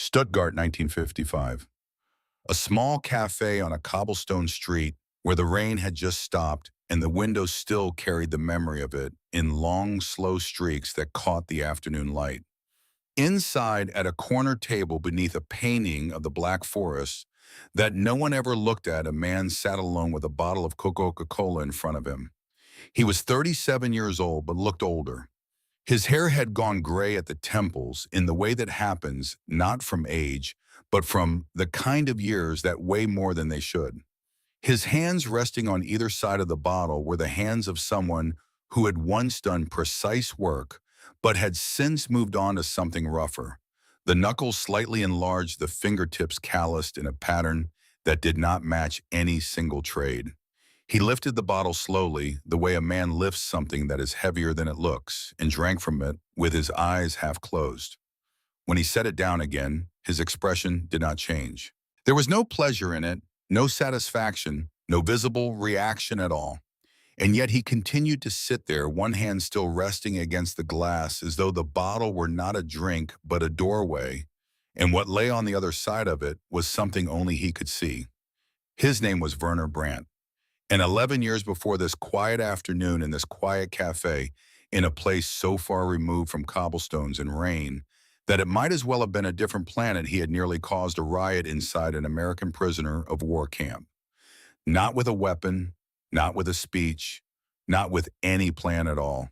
Stuttgart, 1955. A small cafe on a cobblestone street where the rain had just stopped and the windows still carried the memory of it in long, slow streaks that caught the afternoon light. Inside, at a corner table beneath a painting of the Black Forest that no one ever looked at, a man sat alone with a bottle of Coca-Cola in front of him. He was 37 years old, but looked older. His hair had gone gray at the temples in the way that happens not from age, but from the kind of years that weigh more than they should. His hands resting on either side of the bottle were the hands of someone who had once done precise work, but had since moved on to something rougher. The knuckles slightly enlarged, the fingertips calloused in a pattern that did not match any single trade. He lifted the bottle slowly, the way a man lifts something that is heavier than it looks, and drank from it with his eyes half closed. When he set it down again, his expression did not change. There was no pleasure in it, no satisfaction, no visible reaction at all. And yet he continued to sit there, one hand still resting against the glass as though the bottle were not a drink but a doorway, and what lay on the other side of it was something only he could see. His name was Werner Brandt. And 11 years before this quiet afternoon in this quiet cafe, in a place so far removed from cobblestones and rain, that it might as well have been a different planet, he had nearly caused a riot inside an American prisoner of war camp. Not with a weapon, not with a speech, not with any plan at all.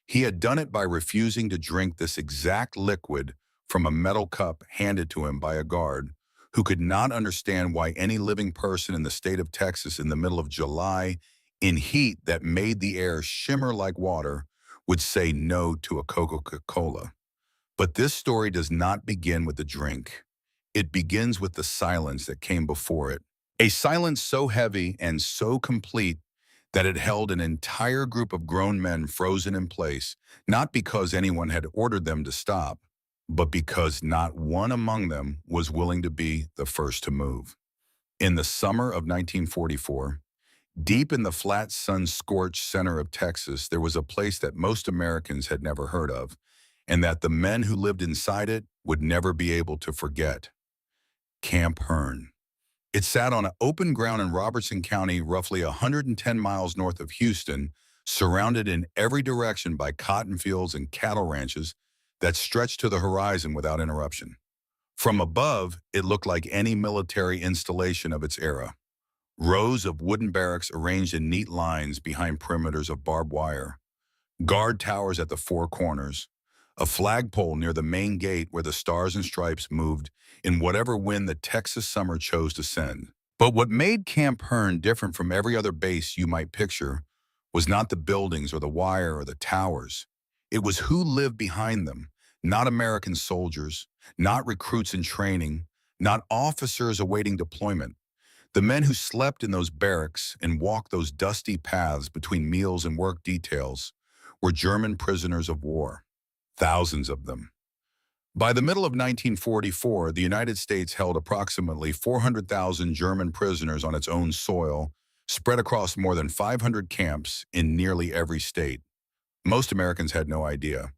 He had done it by refusing to drink this exact liquid from a metal cup handed to him by a guard who could not understand why any living person in the state of Texas in the middle of July, in heat that made the air shimmer like water, would say no to a Coca-Cola. But this story does not begin with the drink. It begins with the silence that came before it. A silence so heavy and so complete that it held an entire group of grown men frozen in place, not because anyone had ordered them to stop, but because not one among them was willing to be the first to move. In the summer of 1944, deep in the flat sun-scorched center of Texas, there was a place that most Americans had never heard of, and that the men who lived inside it would never be able to forget. Camp Hearn. It sat on an open ground in Robertson County, roughly 110 miles north of Houston, surrounded in every direction by cotton fields and cattle ranches that stretched to the horizon without interruption. From above, it looked like any military installation of its era. Rows of wooden barracks arranged in neat lines behind perimeters of barbed wire, guard towers at the four corners, a flagpole near the main gate where the stars and stripes moved in whatever wind the Texas summer chose to send. But what made Camp Hearn different from every other base you might picture was not the buildings or the wire or the towers. It was who lived behind them, not American soldiers, not recruits in training, not officers awaiting deployment. The men who slept in those barracks and walked those dusty paths between meals and work details were German prisoners of war. Thousands of them. By the middle of 1944, the United States held approximately 400,000 German prisoners on its own soil, spread across more than 500 camps in nearly every state. Most Americans had no idea.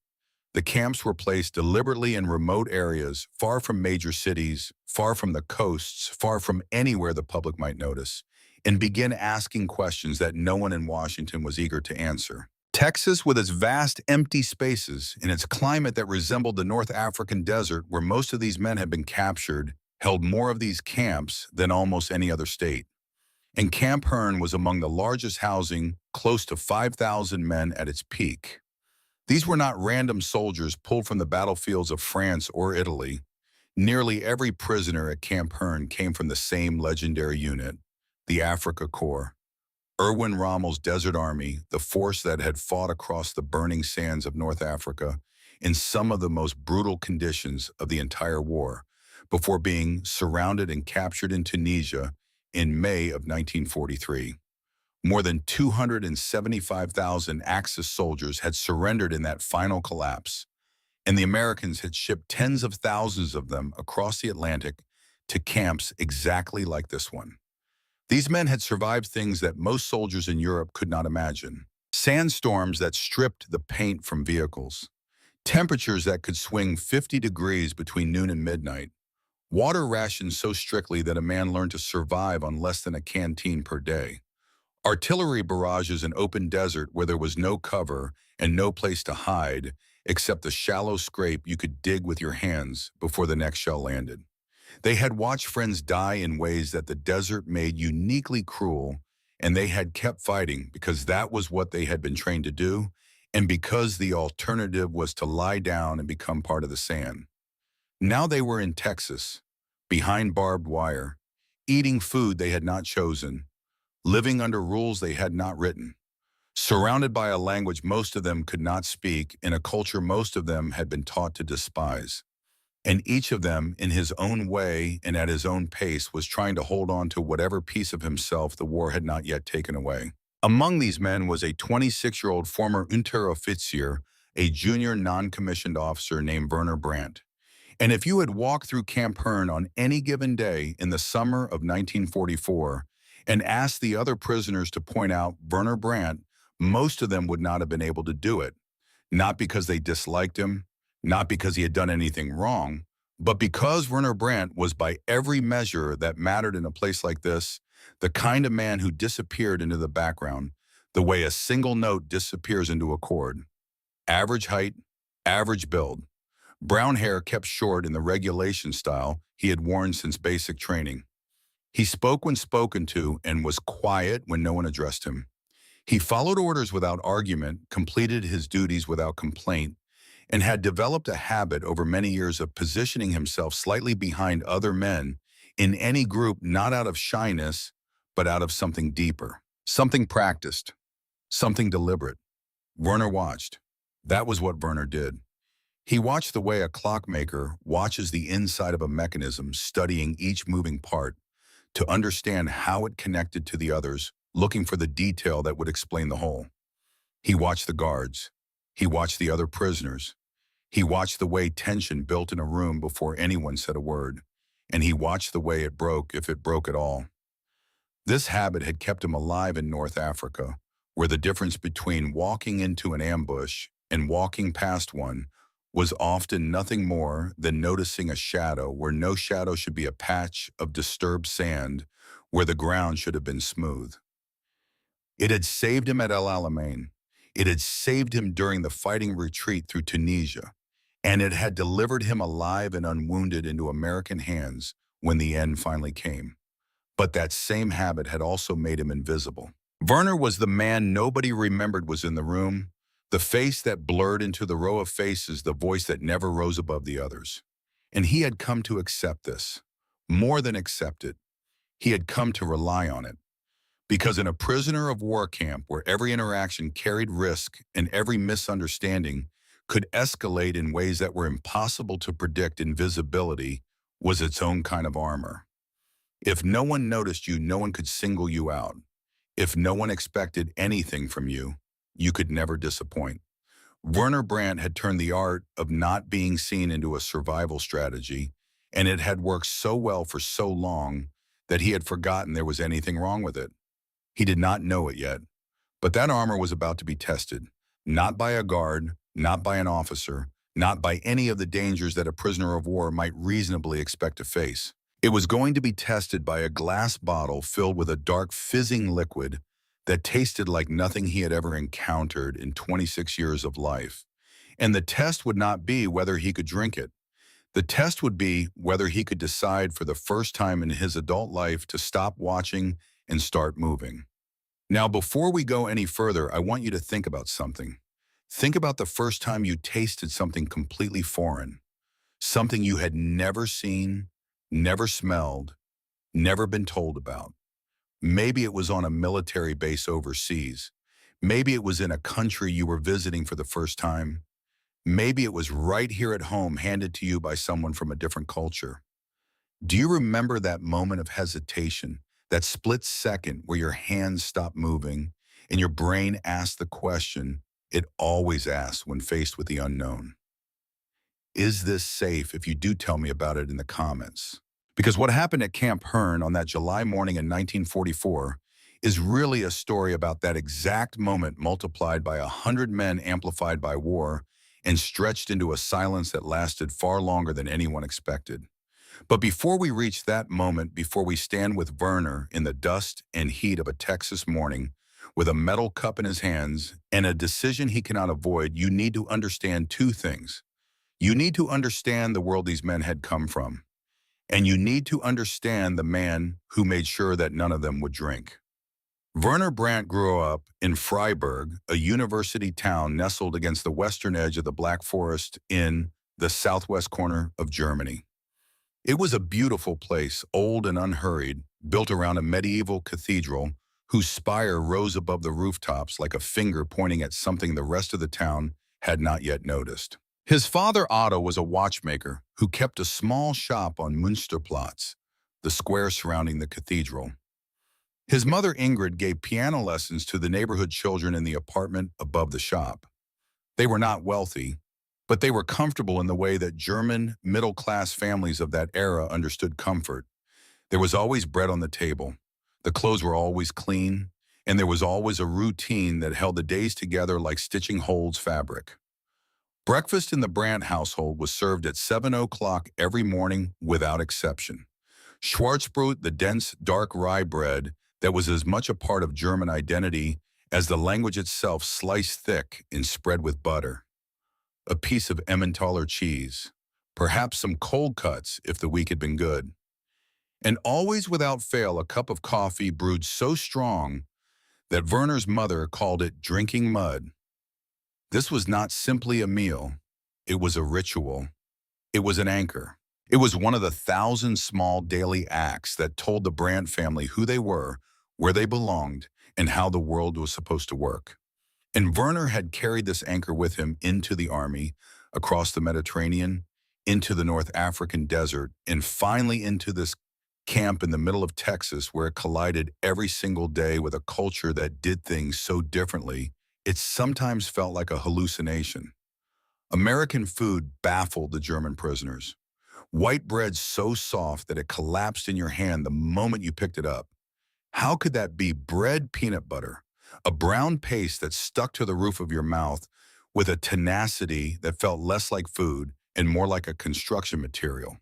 The camps were placed deliberately in remote areas, far from major cities, far from the coasts, far from anywhere the public might notice, and begin asking questions that no one in Washington was eager to answer. Texas, with its vast empty spaces and its climate that resembled the North African desert where most of these men had been captured, held more of these camps than almost any other state. And Camp Hearn was among the largest, housing close to 5,000 men at its peak. These were not random soldiers pulled from the battlefields of France or Italy. Nearly every prisoner at Camp Hearn came from the same legendary unit, the Afrika Korps. Erwin Rommel's Desert Army, the force that had fought across the burning sands of North Africa in some of the most brutal conditions of the entire war, before being surrounded and captured in Tunisia in May of 1943. More than 275,000 Axis soldiers had surrendered in that final collapse, and the Americans had shipped tens of thousands of them across the Atlantic to camps exactly like this one. These men had survived things that most soldiers in Europe could not imagine. Sandstorms that stripped the paint from vehicles, temperatures that could swing 50 degrees between noon and midnight, Water rationed so strictly that a man learned to survive on less than a canteen per day. Artillery barrages in open desert where there was no cover and no place to hide except the shallow scrape you could dig with your hands before the next shell landed. They had watched friends die in ways that the desert made uniquely cruel, and they had kept fighting because that was what they had been trained to do, and because the alternative was to lie down and become part of the sand. Now they were in Texas, behind barbed wire, eating food they had not chosen, living under rules they had not written, surrounded by a language most of them could not speak in a culture most of them had been taught to despise. And each of them, in his own way and at his own pace, was trying to hold on to whatever piece of himself the war had not yet taken away. Among these men was a 26-year-old former Unteroffizier, a junior non-commissioned officer named Werner Brandt. And if you had walked through Camp Hearn on any given day in the summer of 1944 and asked the other prisoners to point out Werner Brandt, most of them would not have been able to do it. Not because they disliked him, not because he had done anything wrong, but because Werner Brandt was by every measure that mattered in a place like this, the kind of man who disappeared into the background, the way a single note disappears into a chord. Average height, average build. Brown hair kept short in the regulation style he had worn since basic training. He spoke when spoken to and was quiet when no one addressed him. He followed orders without argument, completed his duties without complaint, and had developed a habit over many years of positioning himself slightly behind other men in any group, not out of shyness, but out of something deeper, something practiced, something deliberate. Werner watched. That was what Werner did. He watched the way a clockmaker watches the inside of a mechanism, studying each moving part to understand how it connected to the others, looking for the detail that would explain the whole. He watched the guards. He watched the other prisoners. He watched the way tension built in a room before anyone said a word. And he watched the way it broke, if it broke at all. This habit had kept him alive in North Africa, where the difference between walking into an ambush and walking past one was often nothing more than noticing a shadow where no shadow should be, a patch of disturbed sand where the ground should have been smooth. It had saved him at El Alamein. It had saved him during the fighting retreat through Tunisia, and it had delivered him alive and unwounded into American hands when the end finally came. But that same habit had also made him invisible. Werner was the man nobody remembered was in the room, the face that blurred into the row of faces, the voice that never rose above the others. And he had come to accept this. More than accept it, he had come to rely on it. Because in a prisoner of war camp where every interaction carried risk and every misunderstanding could escalate in ways that were impossible to predict, invisibility was its own kind of armor. If no one noticed you, no one could single you out. If no one expected anything from you, you could never disappoint. Werner Brandt had turned the art of not being seen into a survival strategy, and it had worked so well for so long that he had forgotten there was anything wrong with it. He did not know it yet, but that armor was about to be tested, not by a guard, not by an officer, not by any of the dangers that a prisoner of war might reasonably expect to face. It was going to be tested by a glass bottle filled with a dark fizzing liquid that tasted like nothing he had ever encountered in 26 years of life. And the test would not be whether he could drink it. The test would be whether he could decide for the first time in his adult life to stop watching and start moving. Now, before we go any further, I want you to think about something. Think about the first time you tasted something completely foreign, something you had never seen, never smelled, never been told about. Maybe it was on a military base overseas. Maybe it was in a country you were visiting for the first time. Maybe it was right here at home, handed to you by someone from a different culture. Do you remember that moment of hesitation, that split second where your hands stop moving and your brain asks the question it always asks when faced with the unknown? Is this safe? If you do, tell me about it in the comments. Because what happened at Camp Hearn on that July morning in 1944 is really a story about that exact moment multiplied by 100 men amplified by war and stretched into a silence that lasted far longer than anyone expected. But before we reach that moment, before we stand with Werner in the dust and heat of a Texas morning, with a metal cup in his hands and a decision he cannot avoid, you need to understand two things. You need to understand the world these men had come from, and you need to understand the man who made sure that none of them would drink. Werner Brandt grew up in Freiburg, a university town nestled against the western edge of the Black Forest in the southwest corner of Germany. It was a beautiful place, old and unhurried, built around a medieval cathedral whose spire rose above the rooftops like a finger pointing at something the rest of the town had not yet noticed. His father Otto was a watchmaker who kept a small shop on Münsterplatz, the square surrounding the cathedral. His mother Ingrid gave piano lessons to the neighborhood children in the apartment above the shop. They were not wealthy, but they were comfortable in the way that German middle-class families of that era understood comfort. There was always bread on the table, the clothes were always clean, and there was always a routine that held the days together like stitching holds fabric. Breakfast in the Brandt household was served at 7 o'clock every morning without exception. Schwarzbrot, the dense, dark rye bread that was as much a part of German identity as the language itself, sliced thick and spread with butter. A piece of Emmentaler cheese, perhaps some cold cuts if the week had been good. And always without fail a cup of coffee brewed so strong that Werner's mother called it drinking mud. This was not simply a meal, it was a ritual. It was an anchor. It was one of the thousand small daily acts that told the Brandt family who they were, where they belonged, and how the world was supposed to work. And Werner had carried this anchor with him into the army, across the Mediterranean, into the North African desert, and finally into this camp in the middle of Texas where it collided every single day with a culture that did things so differently, it sometimes felt like a hallucination. American food baffled the German prisoners. White bread so soft that it collapsed in your hand the moment you picked it up. How could that be? Bread peanut butter, a brown paste that stuck to the roof of your mouth with a tenacity that felt less like food and more like a construction material.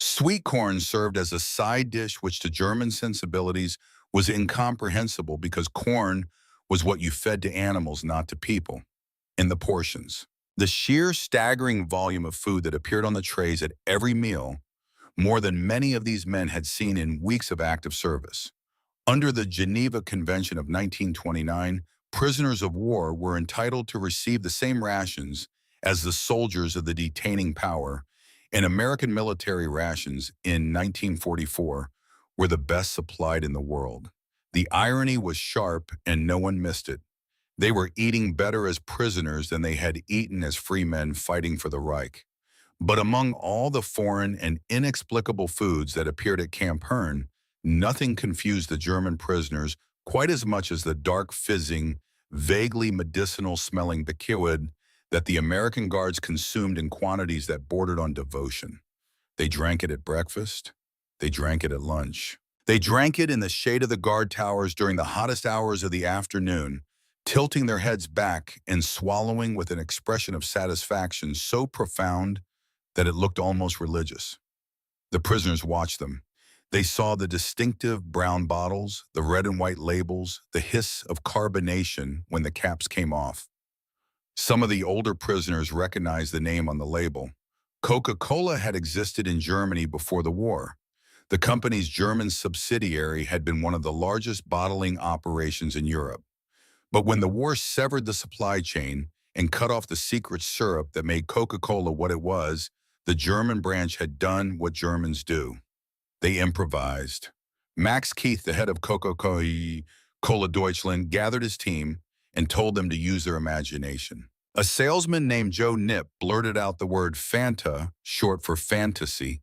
Sweet corn served as a side dish which to German sensibilities was incomprehensible because corn was what you fed to animals, not to people, in the portions. The sheer staggering volume of food that appeared on the trays at every meal, more than many of these men had seen in weeks of active service. Under the Geneva Convention of 1929, prisoners of war were entitled to receive the same rations as the soldiers of the detaining power, and American military rations in 1944 were the best supplied in the world. The irony was sharp and no one missed it. They were eating better as prisoners than they had eaten as free men fighting for the Reich. But among all the foreign and inexplicable foods that appeared at Camp Hearn, nothing confused the German prisoners quite as much as the dark, fizzing, vaguely medicinal-smelling liquid that the American guards consumed in quantities that bordered on devotion. They drank it at breakfast. They drank it at lunch. They drank it in the shade of the guard towers during the hottest hours of the afternoon, tilting their heads back and swallowing with an expression of satisfaction so profound that it looked almost religious. The prisoners watched them. They saw the distinctive brown bottles, the red and white labels, the hiss of carbonation when the caps came off. Some of the older prisoners recognized the name on the label. Coca-Cola had existed in Germany before the war. The company's German subsidiary had been one of the largest bottling operations in Europe. But when the war severed the supply chain and cut off the secret syrup that made Coca-Cola what it was, the German branch had done what Germans do. They improvised. Max Keith, the head of Coca-Cola Deutschland, gathered his team and told them to use their imagination. A salesman named Joe Nip blurted out the word Fanta, short for fantasy,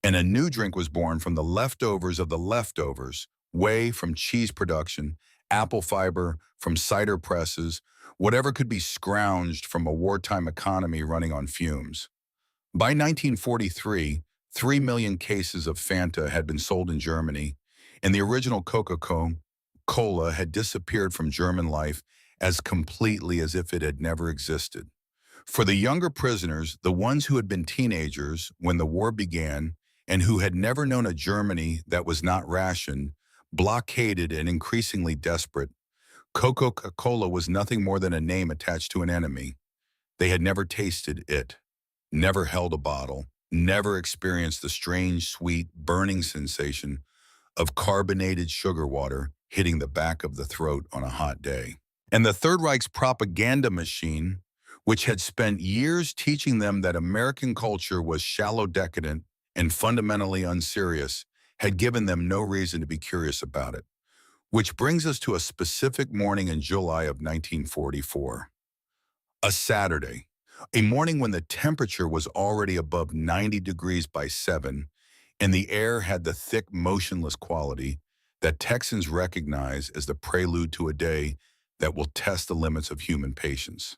and a new drink was born from the leftovers of the leftovers, whey from cheese production, apple fiber from cider presses, whatever could be scrounged from a wartime economy running on fumes. By 1943, 3 million cases of Fanta had been sold in Germany, and the original Coca-Cola had disappeared from German life as completely as if it had never existed. For the younger prisoners, the ones who had been teenagers when the war began and who had never known a Germany that was not rationed, blockaded, and increasingly desperate. Coca-Cola was nothing more than a name attached to an enemy. They had never tasted it, never held a bottle, never experienced the strange, sweet, burning sensation of carbonated sugar water hitting the back of the throat on a hot day. And the Third Reich's propaganda machine, which had spent years teaching them that American culture was shallow, decadent, and fundamentally unserious, had given them no reason to be curious about it. Which brings us to a specific morning in July of 1944. A Saturday, a morning when the temperature was already above 90 degrees by 7, and the air had the thick, motionless quality that Texans recognize as the prelude to a day that will test the limits of human patience.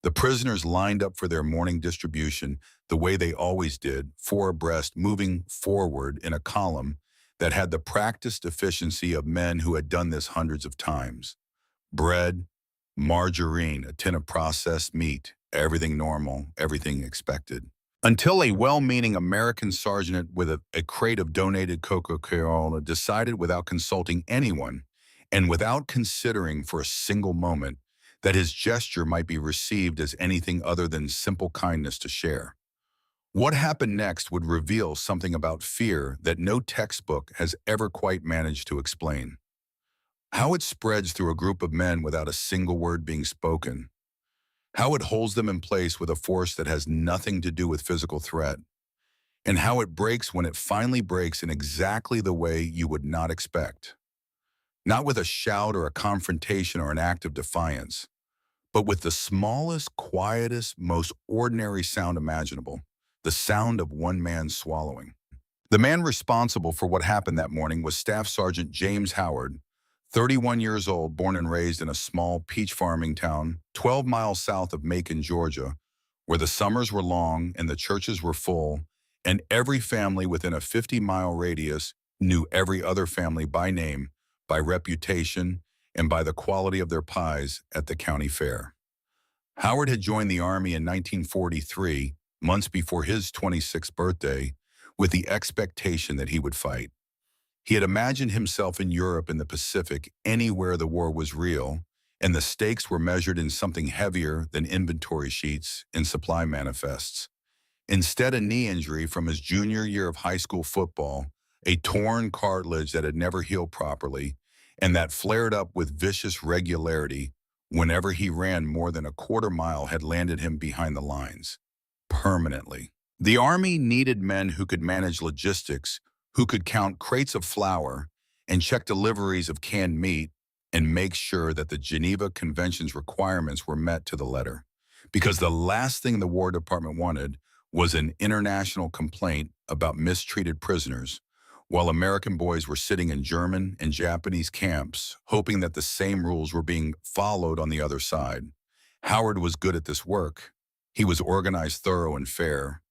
The prisoners lined up for their morning distribution the way they always did, four abreast, moving forward in a column that had the practiced efficiency of men who had done this hundreds of times. Bread, margarine, a tin of processed meat, everything normal, everything expected. Until a well-meaning American sergeant with a crate of donated Coca-Cola decided without consulting anyone and without considering for a single moment that his gesture might be received as anything other than simple kindness to share. What happened next would reveal something about fear that no textbook has ever quite managed to explain. How it spreads through a group of men without a single word being spoken. How it holds them in place with a force that has nothing to do with physical threat. And how it breaks when it finally breaks in exactly the way you would not expect. Not with a shout or a confrontation or an act of defiance, but with the smallest, quietest, most ordinary sound imaginable, the sound of one man swallowing. The man responsible for what happened that morning was Staff Sergeant James Howard, 31 years old, born and raised in a small peach farming town 12 miles south of Macon, Georgia, where the summers were long and the churches were full, and every family within a 50-mile radius knew every other family by name, by reputation, and by the quality of their pies at the county fair. Howard had joined the Army in 1943, months before his 26th birthday, with the expectation that he would fight. He had imagined himself in Europe and the Pacific, anywhere the war was real, and the stakes were measured in something heavier than inventory sheets and supply manifests. Instead, a knee injury from his junior year of high school football, a torn cartilage that had never healed properly, and that flared up with vicious regularity whenever he ran more than a quarter mile, had landed him behind the lines. Permanently. The Army needed men who could manage logistics, who could count crates of flour and check deliveries of canned meat and make sure that the Geneva Convention's requirements were met to the letter. Because the last thing the War Department wanted was an international complaint about mistreated prisoners, while American boys were sitting in German and Japanese camps, hoping that the same rules were being followed on the other side. Howard was good at this work. He was organized, thorough, and fair.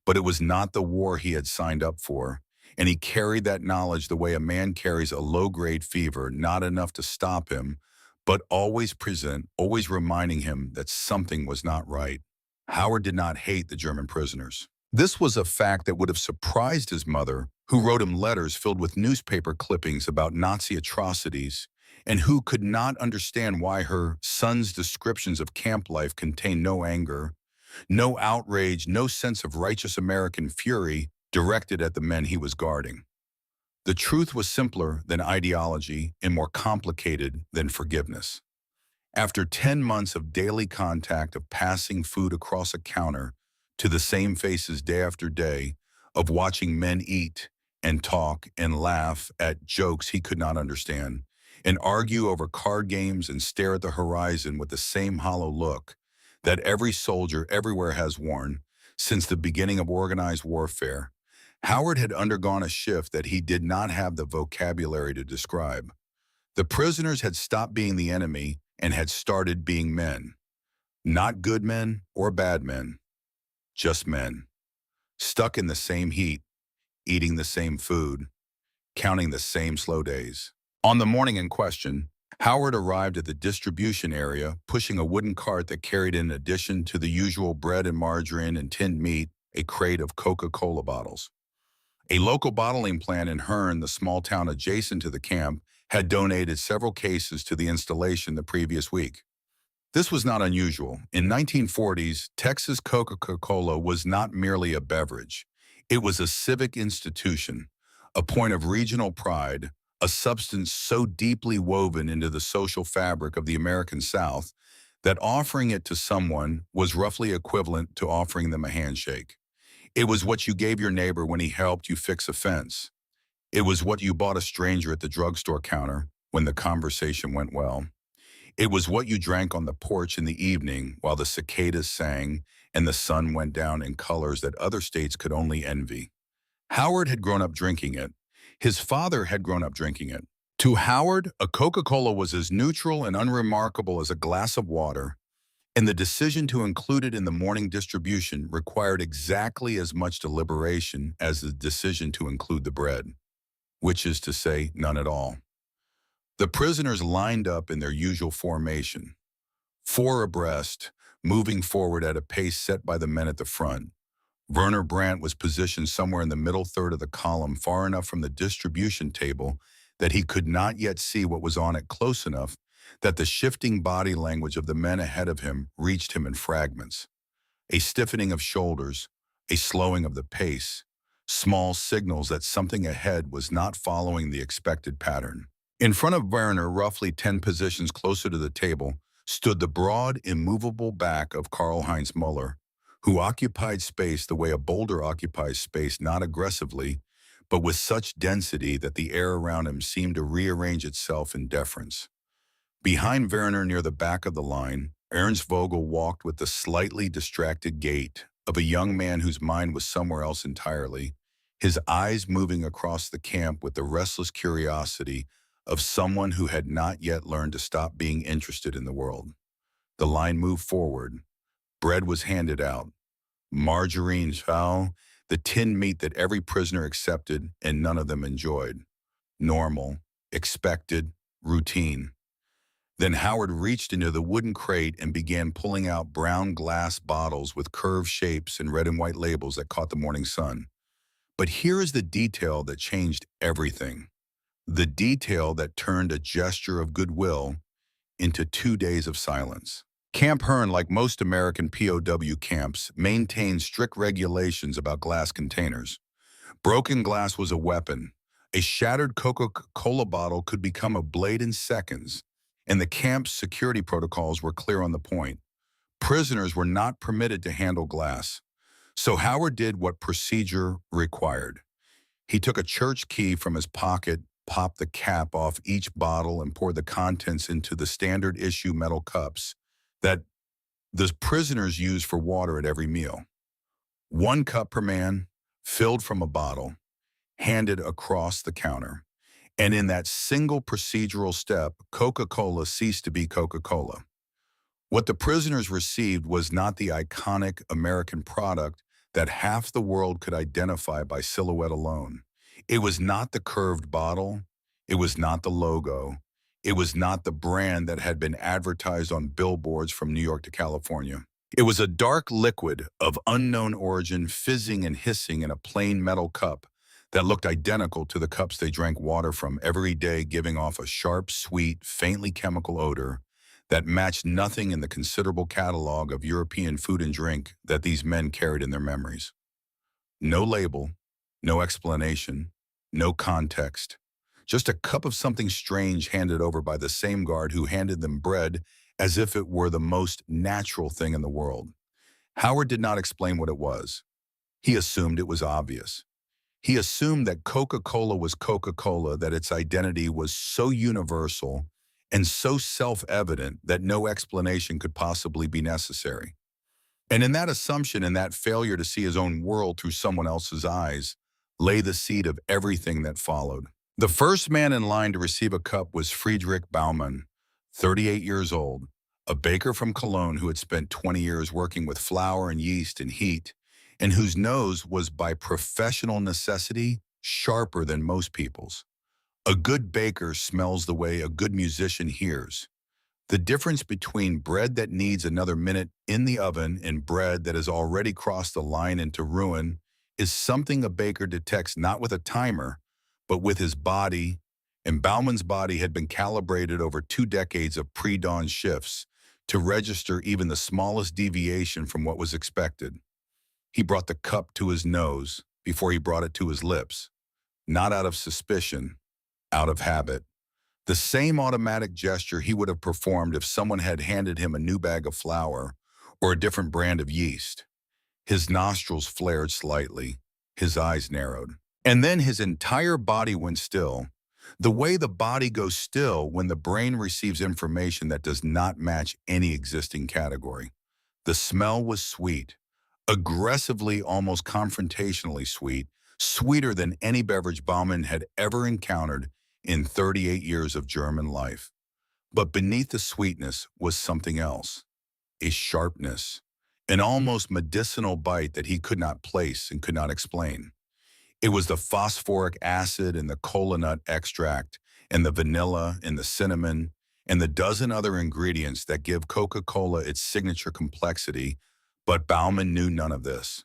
But it was not the war he had signed up for, and he carried that knowledge the way a man carries a low-grade fever, not enough to stop him, but always present, always reminding him that something was not right. Howard did not hate the German prisoners. This was a fact that would have surprised his mother, who wrote him letters filled with newspaper clippings about Nazi atrocities, and who could not understand why her son's descriptions of camp life contained no anger, no outrage, no sense of righteous American fury directed at the men he was guarding. The truth was simpler than ideology and more complicated than forgiveness. After 10 months of daily contact, of passing food across a counter to the same faces day after day, of watching men eat and talk and laugh at jokes he could not understand, and argue over card games and stare at the horizon with the same hollow look that every soldier everywhere has worn since the beginning of organized warfare, Howard had undergone a shift that he did not have the vocabulary to describe. The prisoners had stopped being the enemy and had started being men. Not good men or bad men, just men. Stuck in the same heat, eating the same food, counting the same slow days. On the morning in question, Howard arrived at the distribution area, pushing a wooden cart that carried, in addition to the usual bread and margarine and tinned meat, a crate of Coca-Cola bottles. A local bottling plant in Hearn, the small town adjacent to the camp, had donated several cases to the installation the previous week. This was not unusual. In 1940s, Texas Coca-Cola was not merely a beverage. It was a civic institution, a point of regional pride, a substance so deeply woven into the social fabric of the American South that offering it to someone was roughly equivalent to offering them a handshake. It was what you gave your neighbor when he helped you fix a fence. It was what you bought a stranger at the drugstore counter when the conversation went well. It was what you drank on the porch in the evening while the cicadas sang and the sun went down in colors that other states could only envy. Howard had grown up drinking it. His father had grown up drinking it. To Howard, a Coca-Cola was as neutral and unremarkable as a glass of water, and the decision to include it in the morning distribution required exactly as much deliberation as the decision to include the bread, which is to say, none at all. The prisoners lined up in their usual formation, four abreast, moving forward at a pace set by the men at the front. Werner Brandt was positioned somewhere in the middle third of the column, far enough from the distribution table that he could not yet see what was on it, close enough that the shifting body language of the men ahead of him reached him in fragments. A stiffening of shoulders, a slowing of the pace, small signals that something ahead was not following the expected pattern. In front of Werner, roughly 10 positions closer to the table, stood the broad, immovable back of Karl-Heinz Muller, who occupied space the way a boulder occupies space, not aggressively, but with such density that the air around him seemed to rearrange itself in deference. Behind Werner, near the back of the line, Ernst Vogel walked with the slightly distracted gait of a young man whose mind was somewhere else entirely, his eyes moving across the camp with the restless curiosity of someone who had not yet learned to stop being interested in the world. The line moved forward. Bread was handed out. Margarine, fowl, the tinned meat that every prisoner accepted and none of them enjoyed. Normal, expected, routine. Then Howard reached into the wooden crate and began pulling out brown glass bottles with curved shapes and red and white labels that caught the morning sun. But here is the detail that changed everything. The detail that turned a gesture of goodwill into 2 days of silence. Camp Hearn, like most American POW camps, maintained strict regulations about glass containers. Broken glass was a weapon. A shattered Coca-Cola bottle could become a blade in seconds, and the camp's security protocols were clear on the point. Prisoners were not permitted to handle glass. So Howard did what procedure required. He took a church key from his pocket, popped the cap off each bottle, and poured the contents into the standard issue metal cups that the prisoners used for water at every meal. 1 cup per man, filled from a bottle, handed across the counter. And in that single procedural step, Coca-Cola ceased to be Coca-Cola. What the prisoners received was not the iconic American product that half the world could identify by silhouette alone. It was not the curved bottle. It was not the logo. It was not the brand that had been advertised on billboards from New York to California. It was a dark liquid of unknown origin, fizzing and hissing in a plain metal cup that looked identical to the cups they drank water from every day, giving off a sharp, sweet, faintly chemical odor that matched nothing in the considerable catalog of European food and drink that these men carried in their memories. No label, no explanation, no context. Just a cup of something strange handed over by the same guard who handed them bread as if it were the most natural thing in the world. Howard did not explain what it was. He assumed it was obvious. He assumed that Coca-Cola was Coca-Cola, that its identity was so universal and so self-evident that no explanation could possibly be necessary. And in that assumption and that failure to see his own world through someone else's eyes lay the seed of everything that followed. The first man in line to receive a cup was Friedrich Baumann, 38 years old, a baker from Cologne who had spent 20 years working with flour and yeast and heat, and whose nose was by professional necessity sharper than most people's. A good baker smells the way a good musician hears. The difference between bread that needs another minute in the oven and bread that has already crossed the line into ruin is something a baker detects not with a timer, but with his body, and Bauman's body had been calibrated over 2 decades of pre-dawn shifts to register even the smallest deviation from what was expected. He brought the cup to his nose before he brought it to his lips, not out of suspicion, out of habit. The same automatic gesture he would have performed if someone had handed him a new bag of flour or a different brand of yeast. His nostrils flared slightly, his eyes narrowed, and then his entire body went still, the way the body goes still when the brain receives information that does not match any existing category. The smell was sweet, aggressively, almost confrontationally sweet, sweeter than any beverage Bauman had ever encountered in 38 years of German life. But beneath the sweetness was something else, a sharpness, an almost medicinal bite that he could not place and could not explain. It was the phosphoric acid and the cola nut extract and the vanilla and the cinnamon and the dozen other ingredients that give Coca-Cola its signature complexity, but Bauman knew none of this.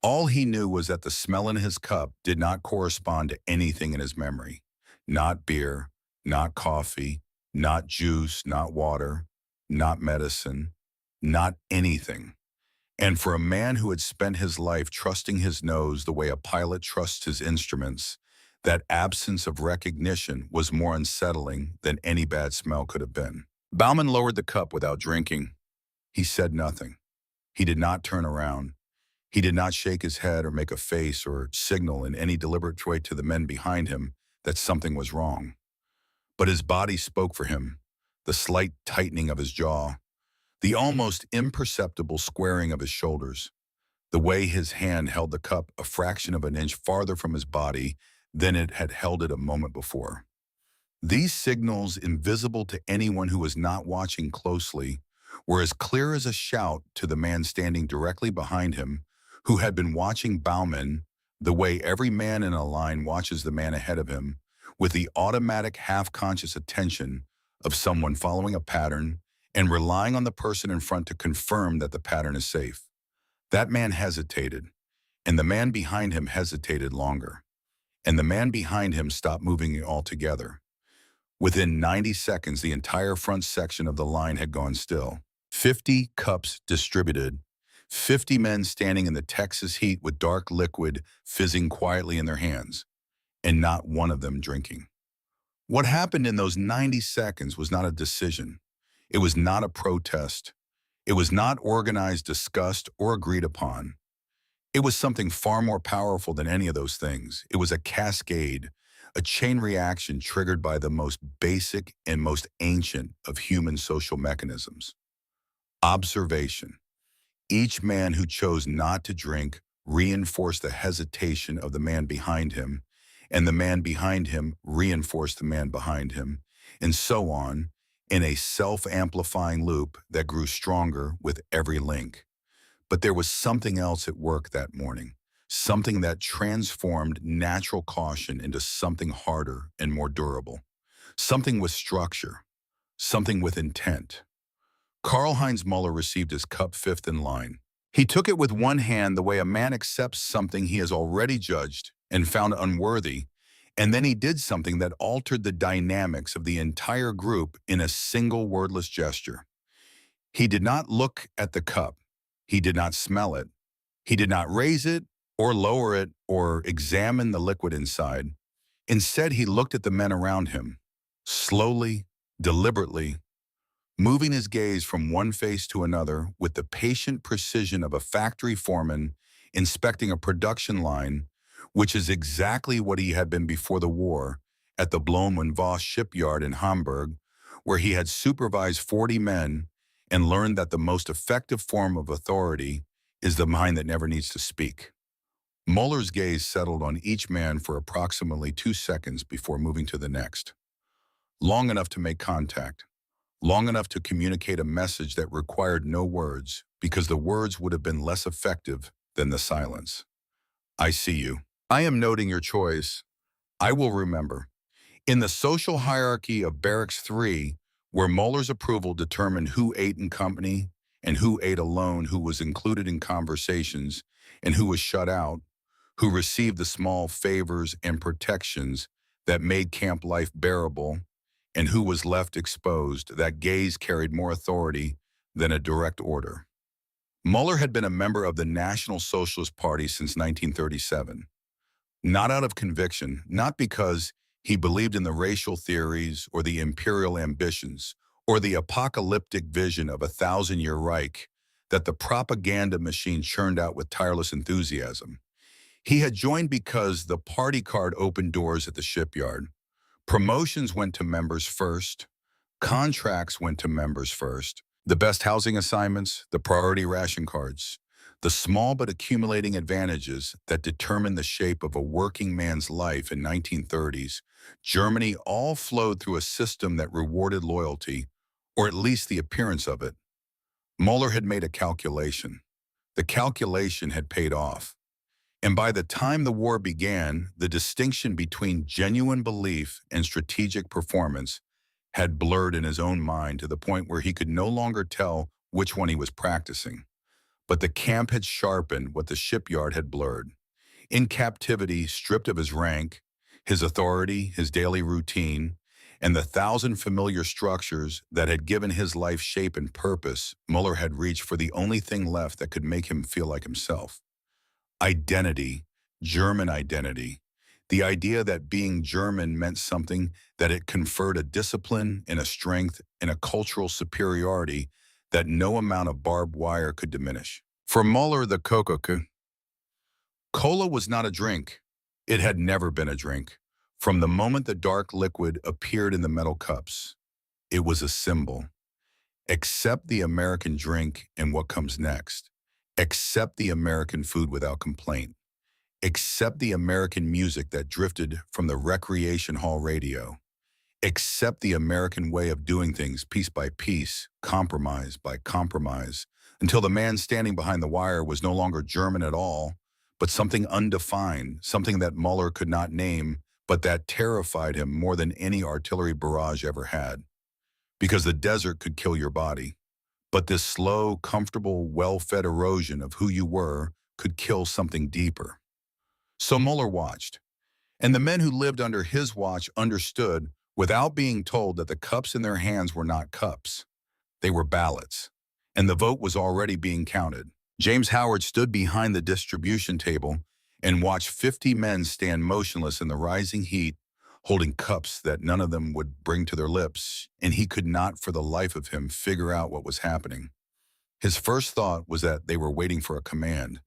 All he knew was that the smell in his cup did not correspond to anything in his memory. Not beer, not coffee, not juice, not water, not medicine, not anything. And for a man who had spent his life trusting his nose the way a pilot trusts his instruments, that absence of recognition was more unsettling than any bad smell could have been. Bauman lowered the cup without drinking. He said nothing. He did not turn around. He did not shake his head or make a face or signal in any deliberate way to the men behind him that something was wrong. But his body spoke for him, the slight tightening of his jaw, the almost imperceptible squaring of his shoulders, the way his hand held the cup a fraction of an inch farther from his body than it had held it a moment before. These signals, invisible to anyone who was not watching closely, were as clear as a shout to the man standing directly behind him, who had been watching Bauman the way every man in a line watches the man ahead of him, with the automatic half-conscious attention of someone following a pattern and relying on the person in front to confirm that the pattern is safe. That man hesitated, and the man behind him hesitated longer, and the man behind him stopped moving altogether. Within 90 seconds, the entire front section of the line had gone still. 50 cups distributed, 50 men standing in the Texas heat with dark liquid fizzing quietly in their hands, and not one of them drinking. What happened in those 90 seconds was not a decision. It was not a protest. It was not organized, discussed, or agreed upon. It was something far more powerful than any of those things. It was a cascade, a chain reaction triggered by the most basic and most ancient of human social mechanisms. Observation. Each man who chose not to drink reinforced the hesitation of the man behind him, and the man behind him reinforced the man behind him, and so on, in a self-amplifying loop that grew stronger with every link. But there was something else at work that morning, something that transformed natural caution into something harder and more durable, something with structure, something with intent. Karl-Heinz Müller received his cup fifth in line. He took it with one hand the way a man accepts something he has already judged and found unworthy, and then he did something that altered the dynamics of the entire group in a single wordless gesture. He did not look at the cup. He did not smell it. He did not raise it or lower it or examine the liquid inside. Instead, he looked at the men around him, slowly, deliberately, moving his gaze from one face to another with the patient precision of a factory foreman inspecting a production line, which is exactly what he had been before the war at the Blohm and Voss shipyard in Hamburg, where he had supervised 40 men and learned that the most effective form of authority is the mind that never needs to speak. Muller's gaze settled on each man for approximately 2 seconds before moving to the next, long enough to make contact, long enough to communicate a message that required no words, because the words would have been less effective than the silence. I see you. I am noting your choice. I will remember. In the social hierarchy of Barracks 3, where Muller's approval determined who ate in company and who ate alone, who was included in conversations and who was shut out, who received the small favors and protections that made camp life bearable, and who was left exposed, that gaze carried more authority than a direct order. Mueller had been a member of the National Socialist Party since 1937, not out of conviction, not because he believed in the racial theories or the imperial ambitions or the apocalyptic vision of a thousand-year Reich that the propaganda machine churned out with tireless enthusiasm. He had joined because the party card opened doors at the shipyard. Promotions went to members first. Contracts went to members first. The best housing assignments, the priority ration cards, the small but accumulating advantages that determined the shape of a working man's life in 1930s, Germany all flowed through a system that rewarded loyalty, or at least the appearance of it. Mueller had made a calculation. The calculation had paid off. And by the time the war began, the distinction between genuine belief and strategic performance had blurred in his own mind to the point where he could no longer tell which one he was practicing. But the camp had sharpened what the shipyard had blurred. In captivity, stripped of his rank, his authority, his daily routine, and the thousand familiar structures that had given his life shape and purpose, Mueller had reached for the only thing left that could make him feel like himself. Identity, German identity. The idea that being German meant something, that it conferred a discipline and a strength and a cultural superiority that no amount of barbed wire could diminish. For Mueller, the Coca-Cola was not a drink. It had never been a drink. From the moment the dark liquid appeared in the metal cups, it was a symbol. Accept the American drink and what comes next. Accept the American food without complaint. Accept the American music that drifted from the recreation hall radio. Accept the American way of doing things piece by piece, compromise by compromise, until the man standing behind the wire was no longer German at all, but something undefined, something that Mueller could not name, but that terrified him more than any artillery barrage ever had. Because the desert could kill your body, but this slow, comfortable, well-fed erosion of who you were could kill something deeper. So Mueller watched, and the men who lived under his watch understood without being told that the cups in their hands were not cups. They were ballots, and the vote was already being counted. James Howard stood behind the distribution table and watched 50 men stand motionless in the rising heat, holding cups that none of them would bring to their lips, and he could not for the life of him figure out what was happening. His first thought was that they were waiting for a command.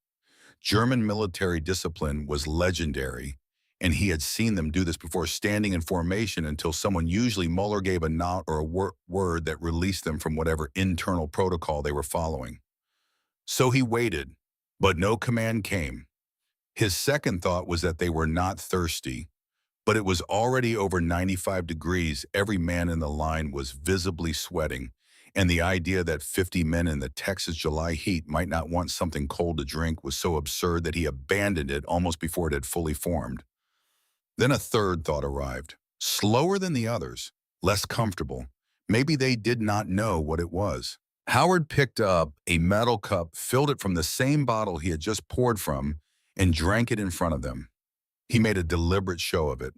German military discipline was legendary, and he had seen them do this before, standing in formation until someone, usually Mueller, gave a nod or a word that released them from whatever internal protocol they were following. So he waited, but no command came. His second thought was that they were not thirsty, but it was already over 95 degrees. Every man in the line was visibly sweating, and the idea that 50 men in the Texas July heat might not want something cold to drink was so absurd that he abandoned it almost before it had fully formed. Then a third thought arrived, slower than the others, less comfortable. Maybe they did not know what it was. Howard picked up a metal cup, filled it from the same bottle he had just poured from, and drank it in front of them. He made a deliberate show of it,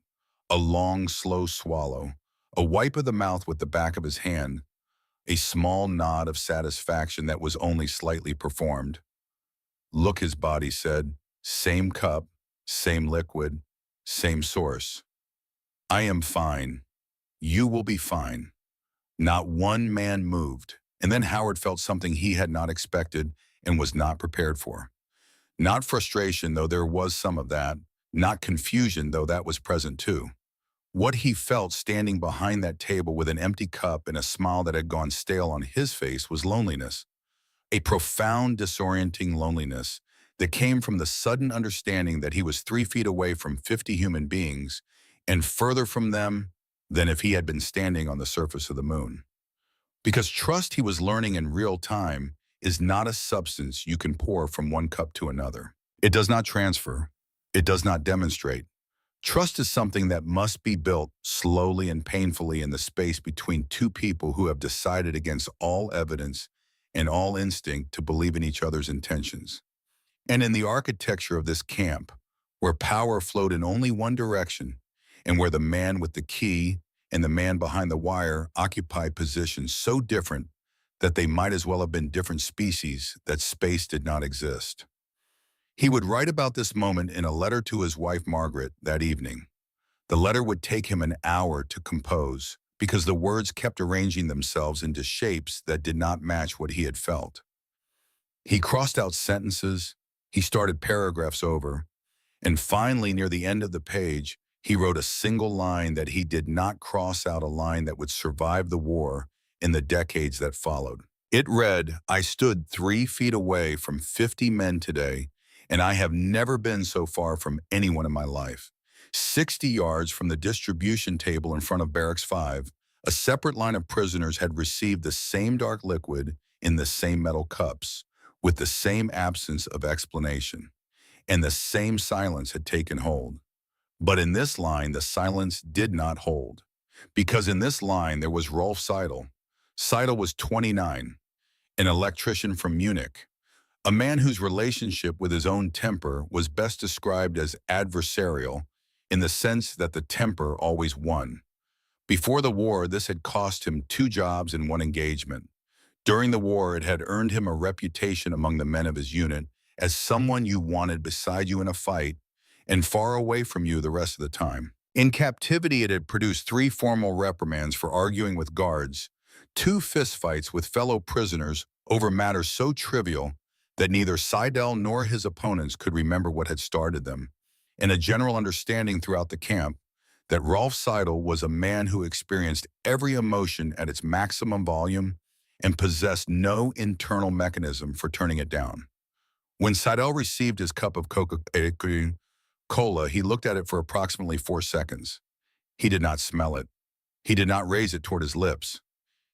a long, slow swallow, a wipe of the mouth with the back of his hand, a small nod of satisfaction that was only slightly performed. Look, his body said, same cup, same liquid, same source. I am fine. You will be fine. Not one man moved, and then Howard felt something he had not expected and was not prepared for. Not frustration, though there was some of that, not confusion, though that was present too. What he felt standing behind that table with an empty cup and a smile that had gone stale on his face was loneliness, a profound, disorienting loneliness that came from the sudden understanding that he was 3 feet away from 50 human beings and further from them than if he had been standing on the surface of the moon. Because trust, he was learning in real time, is not a substance you can pour from one cup to another. It does not transfer. It does not demonstrate. Trust is something that must be built slowly and painfully in the space between two people who have decided against all evidence and all instinct to believe in each other's intentions. And in the architecture of this camp, where power flowed in only one direction, and where the man with the key and the man behind the wire occupied positions so different that they might as well have been different species that space did not exist. He would write about this moment in a letter to his wife Margaret that evening. The letter would take him an hour to compose because the words kept arranging themselves into shapes that did not match what he had felt. He crossed out sentences, he started paragraphs over, and finally, near the end of the page, he wrote a single line that he did not cross out, a line that would survive the war in the decades that followed. It read, "I stood 3 feet away from 50 men today, and I have never been so far from anyone in my life. 60 yards from the distribution table in front of Barracks 5, a separate line of prisoners had received the same dark liquid in the same metal cups, with the same absence of explanation, and the same silence had taken hold. But in this line, the silence did not hold, because in this line there was Rolf Seidel. Seidel was 29, an electrician from Munich, a man whose relationship with his own temper was best described as adversarial, in the sense that the temper always won. Before the war, this had cost him 2 jobs and 1 engagement. During the war, it had earned him a reputation among the men of his unit as someone you wanted beside you in a fight and far away from you the rest of the time. In captivity, it had produced 3 formal reprimands for arguing with guards, 2 fistfights with fellow prisoners over matters so trivial that neither Seidel nor his opponents could remember what had started them, and a general understanding throughout the camp that Rolf Seidel was a man who experienced every emotion at its maximum volume and possessed no internal mechanism for turning it down. When Seidel received his cup of Coca-Cola, he looked at it for approximately 4 seconds. He did not smell it. He did not raise it toward his lips.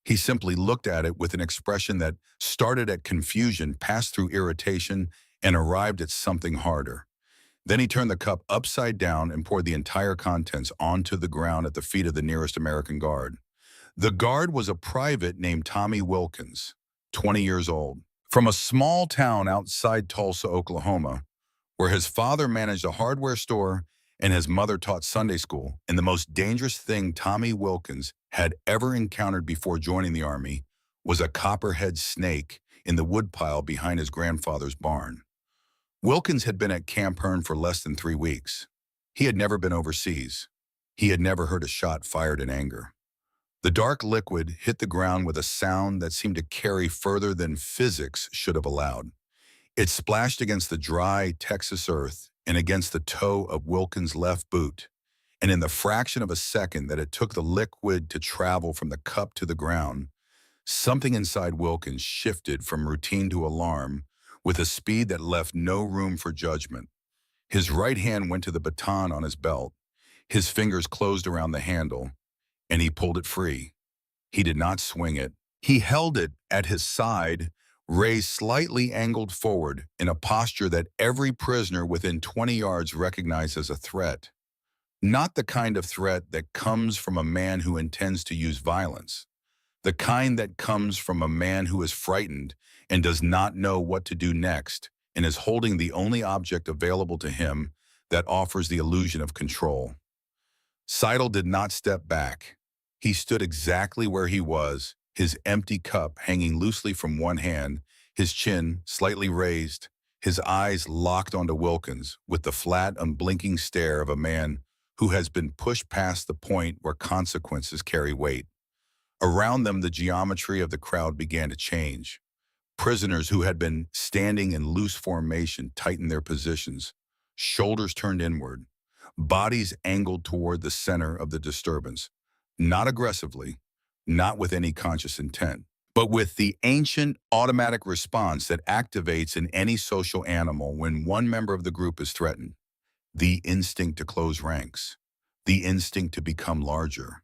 He simply looked at it with an expression that started at confusion, passed through irritation, and arrived at something harder. Then he turned the cup upside down and poured the entire contents onto the ground at the feet of the nearest American guard. The guard was a private named Tommy Wilkins, 20 years old, from a small town outside Tulsa, Oklahoma, where his father managed a hardware store and his mother taught Sunday school. And the most dangerous thing Tommy Wilkins had ever encountered before joining the Army was a copperhead snake in the woodpile behind his grandfather's barn. Wilkins had been at Camp Hearn for less than 3 weeks. He had never been overseas. He had never heard a shot fired in anger. The dark liquid hit the ground with a sound that seemed to carry further than physics should have allowed. It splashed against the dry Texas earth and against the toe of Wilkins' left boot, and in the fraction of a second that it took the liquid to travel from the cup to the ground, something inside Wilkins shifted from routine to alarm with a speed that left no room for judgment. His right hand went to the baton on his belt. His fingers closed around the handle, and he pulled it free. He did not swing it. He held it at his side, raised slightly angled forward in a posture that every prisoner within 20 yards recognized as a threat. Not the kind of threat that comes from a man who intends to use violence. The kind that comes from a man who is frightened and does not know what to do next and is holding the only object available to him that offers the illusion of control. Seidel did not step back. He stood exactly where he was, his empty cup hanging loosely from one hand, his chin slightly raised, his eyes locked onto Wilkins with the flat, unblinking stare of a man who has been pushed past the point where consequences carry weight. Around them, the geometry of the crowd began to change. Prisoners who had been standing in loose formation tightened their positions, shoulders turned inward, bodies angled toward the center of the disturbance, not aggressively, not with any conscious intent, but with the ancient automatic response that activates in any social animal when one member of the group is threatened: the instinct to close ranks, the instinct to become larger.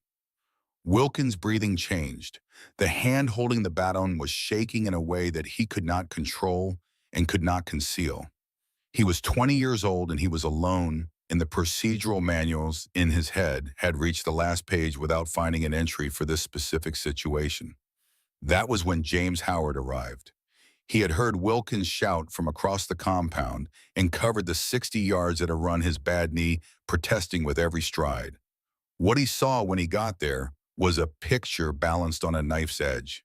Wilkins' breathing changed. The hand holding the baton was shaking in a way that he could not control and could not conceal. He was 20 years old and he was alone, and the procedural manuals in his head had reached the last page without finding an entry for this specific situation. That was when James Howard arrived. He had heard Wilkins shout from across the compound and covered the 60 yards at a run, his bad knee protesting with every stride. What he saw when he got there was a picture balanced on a knife's edge.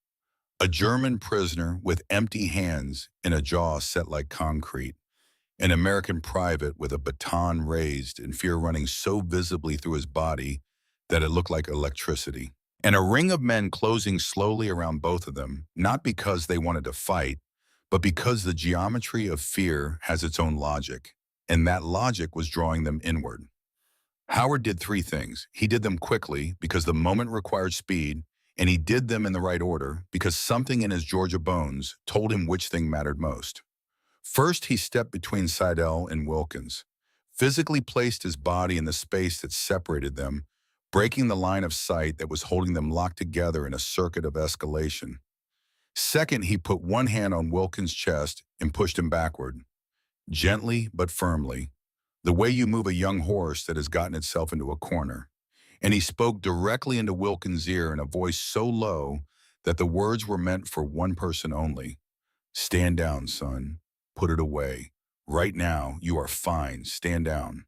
A German prisoner with empty hands and a jaw set like concrete. An American private with a baton raised and fear running so visibly through his body that it looked like electricity. And a ring of men closing slowly around both of them, not because they wanted to fight, but because the geometry of fear has its own logic, and that logic was drawing them inward. Howard did three things. He did them quickly because the moment required speed, and he did them in the right order because something in his Georgia bones told him which thing mattered most. First, he stepped between Seidel and Wilkins, physically placed his body in the space that separated them, breaking the line of sight that was holding them locked together in a circuit of escalation. Second, he put one hand on Wilkins' chest and pushed him backward, gently but firmly, the way you move a young horse that has gotten itself into a corner. And he spoke directly into Wilkins' ear in a voice so low that the words were meant for one person only. Stand down, son. Put it away. Right now, you are fine. Stand down.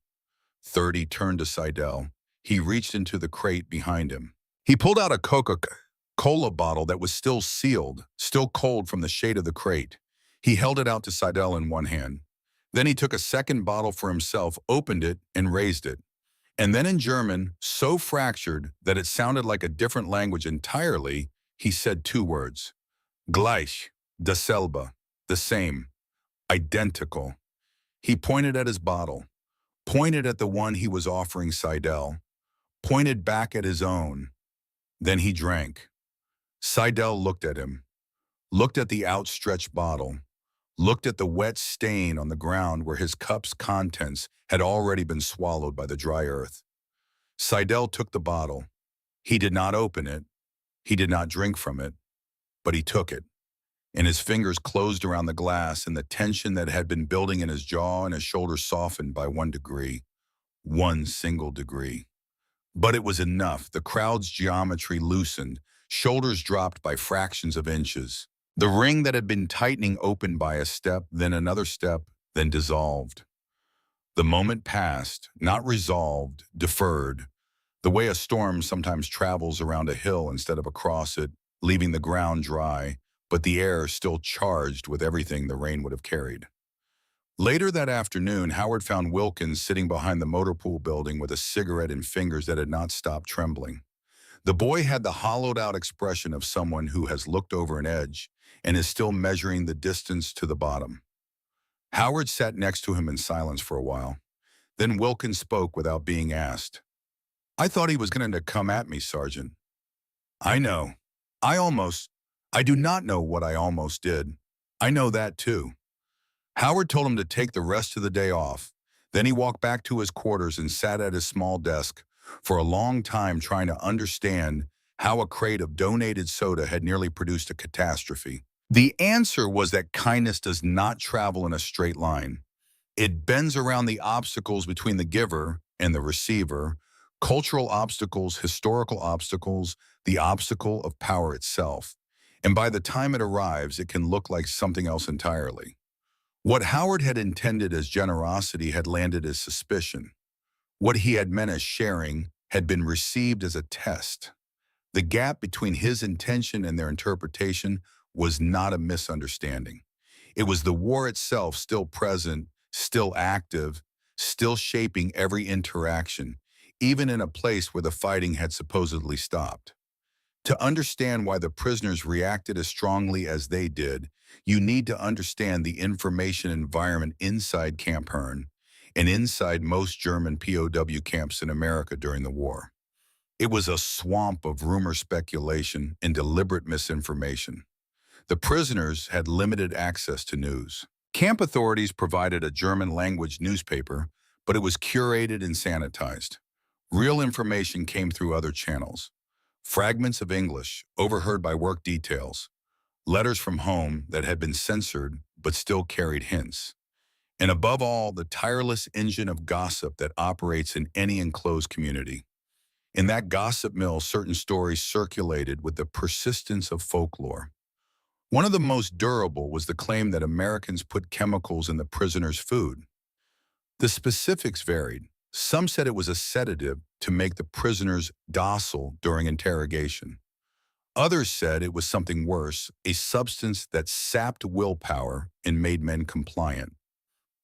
Third, he turned to Seidel. He reached into the crate behind him. He pulled out a Coca-Cola bottle that was still sealed, still cold from the shade of the crate. He held it out to Seidel in one hand. Then he took a second bottle for himself, opened it, and raised it. And then in German, so fractured that it sounded like a different language entirely, he said two words. Gleich, dasselbe, the same, identical. He pointed at his bottle, pointed at the one he was offering Seidel, pointed back at his own. Then he drank. Seidel looked at him, looked at the outstretched bottle, looked at the wet stain on the ground where his cup's contents had already been swallowed by the dry earth. Seidel took the bottle. He did not open it. He did not drink from it, but he took it. And his fingers closed around the glass, and the tension that had been building in his jaw and his shoulders softened by 1 degree. 1 single degree. But it was enough. The crowd's geometry loosened. Shoulders dropped by fractions of inches. The ring that had been tightening opened by a step, then another step, then dissolved. The moment passed, not resolved, deferred, the way a storm sometimes travels around a hill instead of across it, leaving the ground dry, but the air still charged with everything the rain would have carried. Later that afternoon, Howard found Wilkins sitting behind the motor pool building with a cigarette in fingers that had not stopped trembling. The boy had the hollowed-out expression of someone who has looked over an edge and is still measuring the distance to the bottom. Howard sat next to him in silence for a while. Then Wilkins spoke without being asked. I thought he was going to come at me, Sergeant. I know. I do not know what I almost did. I know that too. Howard told him to take the rest of the day off. Then he walked back to his quarters and sat at his small desk for a long time trying to understand how a crate of donated soda had nearly produced a catastrophe. The answer was that kindness does not travel in a straight line. It bends around the obstacles between the giver and the receiver, cultural obstacles, historical obstacles, the obstacle of power itself. And by the time it arrives, it can look like something else entirely. What Howard had intended as generosity had landed as suspicion. What he had meant as sharing had been received as a test. The gap between his intention and their interpretation was not a misunderstanding. It was the war itself still present, still active, still shaping every interaction, even in a place where the fighting had supposedly stopped. To understand why the prisoners reacted as strongly as they did, you need to understand the information environment inside Camp Hearn and inside most German POW camps in America during the war. It was a swamp of rumor, speculation, and deliberate misinformation. The prisoners had limited access to news. Camp authorities provided a German-language newspaper, but it was curated and sanitized. Real information came through other channels. Fragments of English, overheard by work details, letters from home that had been censored but still carried hints. And above all, the tireless engine of gossip that operates in any enclosed community. In that gossip mill, certain stories circulated with the persistence of folklore. One of the most durable was the claim that Americans put chemicals in the prisoners' food. The specifics varied. Some said it was a sedative to make the prisoners docile during interrogation. Others said it was something worse, a substance that sapped willpower and made men compliant.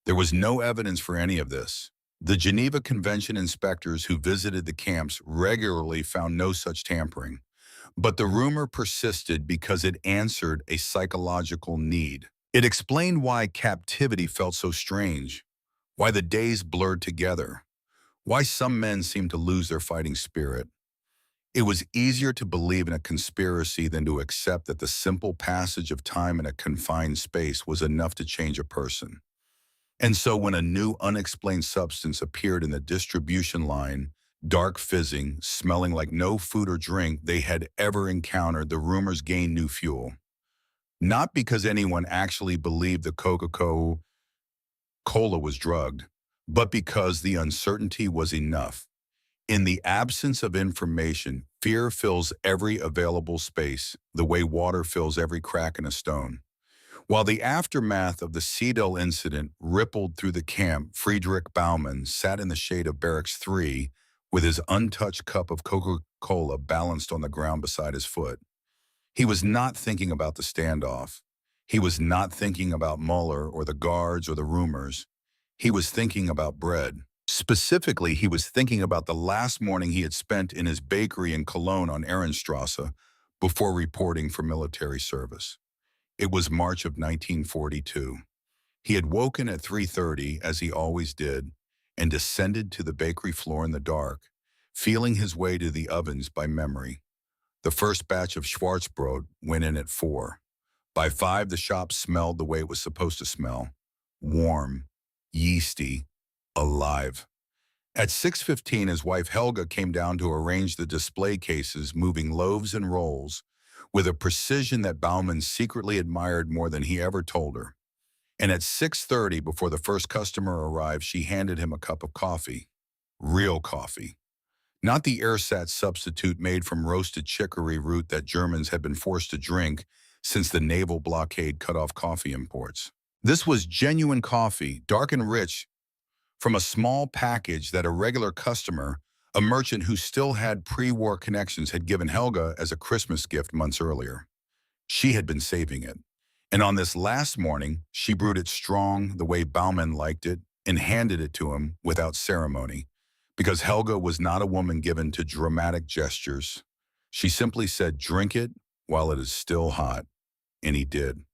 There was no evidence for any of this. The Geneva Convention inspectors who visited the camps regularly found no such tampering. But the rumor persisted because it answered a psychological need. It explained why captivity felt so strange, why the days blurred together, why some men seemed to lose their fighting spirit. It was easier to believe in a conspiracy than to accept that the simple passage of time in a confined space was enough to change a person. And so when a new unexplained substance appeared in the distribution line, dark fizzing, smelling like no food or drink they had ever encountered, the rumors gained new fuel. Not because anyone actually believed the Coca-Cola was drugged, but because the uncertainty was enough. In the absence of information, fear fills every available space, the way water fills every crack in a stone. While the aftermath of the Seedale incident rippled through the camp, Friedrich Baumann sat in the shade of Barracks 3 with his untouched cup of Coca-Cola balanced on the ground beside his foot. He was not thinking about the standoff. He was not thinking about Mueller or the guards or the rumors. He was thinking about bread. Specifically, he was thinking about the last morning he had spent in his bakery in Cologne on Ehrenstrasse before reporting for military service. It was March of 1942. He had woken at 3:30, as he always did, and descended to the bakery floor in the dark, feeling his way to the ovens by memory. The first batch of Schwarzbrot went in at 4. By 5, the shop smelled the way it was supposed to smell. Warm, yeasty, alive. At 6:15, his wife Helga came down to arrange the display cases, moving loaves and rolls with a precision that Baumann secretly admired more than he ever told her. And at 6:30, before the first customer arrived, she handed him a cup of coffee. Real coffee. Not the ersatz substitute made from roasted chicory root that Germans had been forced to drink since the naval blockade cut off coffee imports. This was genuine coffee, dark and rich, from a small package that a regular customer, a merchant who still had pre-war connections, had given Helga as a Christmas gift months earlier. She had been saving it. And on this last morning, she brewed it strong the way Baumann liked it and handed it to him without ceremony, because Helga was not a woman given to dramatic gestures. She simply said, "Drink it while it is still hot." And he did.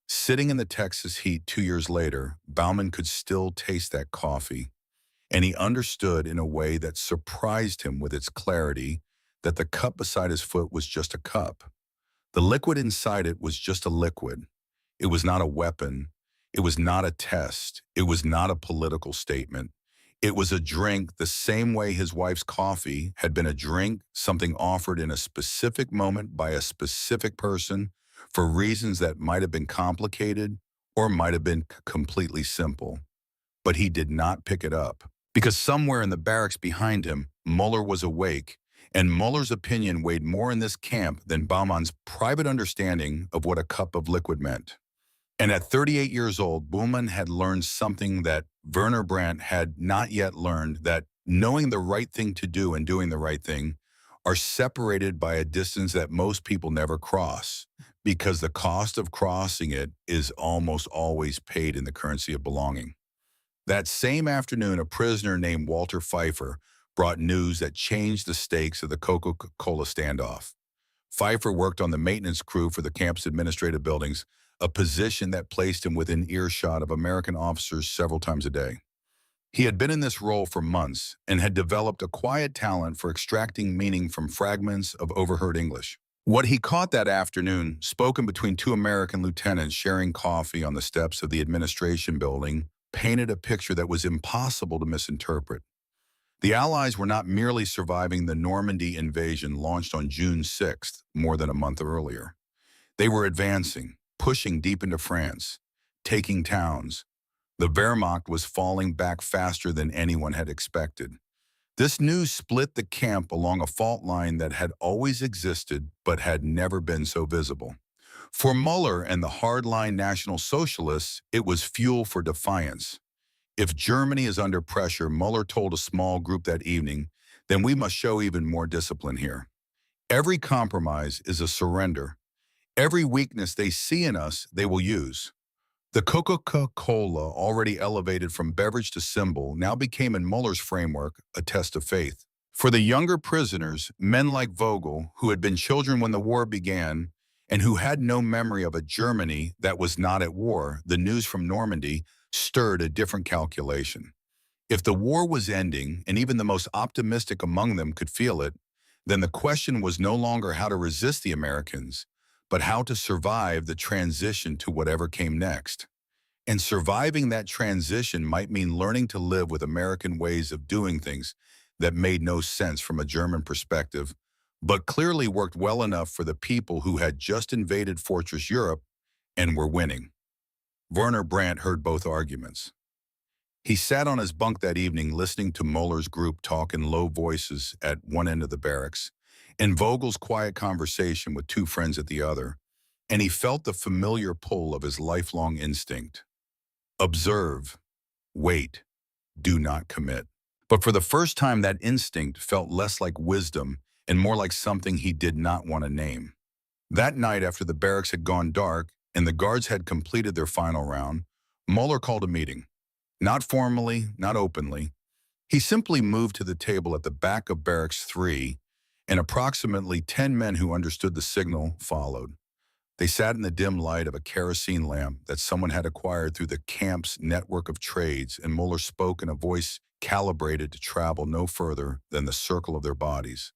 Sitting in the Texas heat 2 years later, Baumann could still taste that coffee, and he understood in a way that surprised him with its clarity that the cup beside his foot was just a cup. The liquid inside it was just a liquid. It was not a weapon. It was not a test. It was not a political statement. It was a drink the same way his wife's coffee had been a drink, something offered in a specific moment by a specific person for reasons that might have been complicated or might have been completely simple. But he did not pick it up, because somewhere in the barracks behind him, Mueller was awake, and Mueller's opinion weighed more in this camp than Baumann's private understanding of what a cup of liquid meant. And at 38 years old, Baumann had learned something that Werner Brandt had not yet learned, that knowing the right thing to do and doing the right thing are separated by a distance that most people never cross, because the cost of crossing it is almost always paid in the currency of belonging. That same afternoon, a prisoner named Walter Pfeiffer brought news that changed the stakes of the Coca-Cola standoff. Pfeiffer worked on the maintenance crew for the camp's administrative buildings, a position that placed him within earshot of American officers several times a day. He had been in this role for months and had developed a quiet talent for extracting meaning from fragments of overheard English. What he caught that afternoon, spoken between 2 American lieutenants sharing coffee on the steps of the administration building, painted a picture that was impossible to misinterpret. The Allies were not merely surviving the Normandy invasion launched on June 6th, more than a month earlier. They were advancing, pushing deep into France, taking towns. The Wehrmacht was falling back faster than anyone had expected. This news split the camp along a fault line that had always existed but had never been so visible. For Mueller and the hardline National Socialists, it was fuel for defiance. If Germany is under pressure, Mueller told a small group that evening, then we must show even more discipline here. Every compromise is a surrender. Every weakness they see in us, they will use. The Coca-Cola, already elevated from beverage to symbol, now became in Mueller's framework a test of faith. For the younger prisoners, men like Vogel, who had been children when the war began and who had no memory of a Germany that was not at war, the news from Normandy stirred a different calculation. If the war was ending, and even the most optimistic among them could feel it, then the question was no longer how to resist the Americans, but how to survive the transition to whatever came next. And surviving that transition might mean learning to live with American ways of doing things that made no sense from a German perspective, but clearly worked well enough for the people who had just invaded Fortress Europe and were winning. Werner Brandt heard both arguments. He sat on his bunk that evening listening to Mueller's group talk in low voices at one end of the barracks, and Vogel's quiet conversation with two friends at the other, and he felt the familiar pull of his lifelong instinct. Observe, wait, do not commit. But for the first time, that instinct felt less like wisdom and more like something he did not want to name. That night, after the barracks had gone dark and the guards had completed their final round, Mueller called a meeting. Not formally, not openly. He simply moved to the table at the back of Barracks 3, and approximately 10 men who understood the signal followed. They sat in the dim light of a kerosene lamp that someone had acquired through the camp's network of trades, and Mueller spoke in a voice calibrated to travel no further than the circle of their bodies.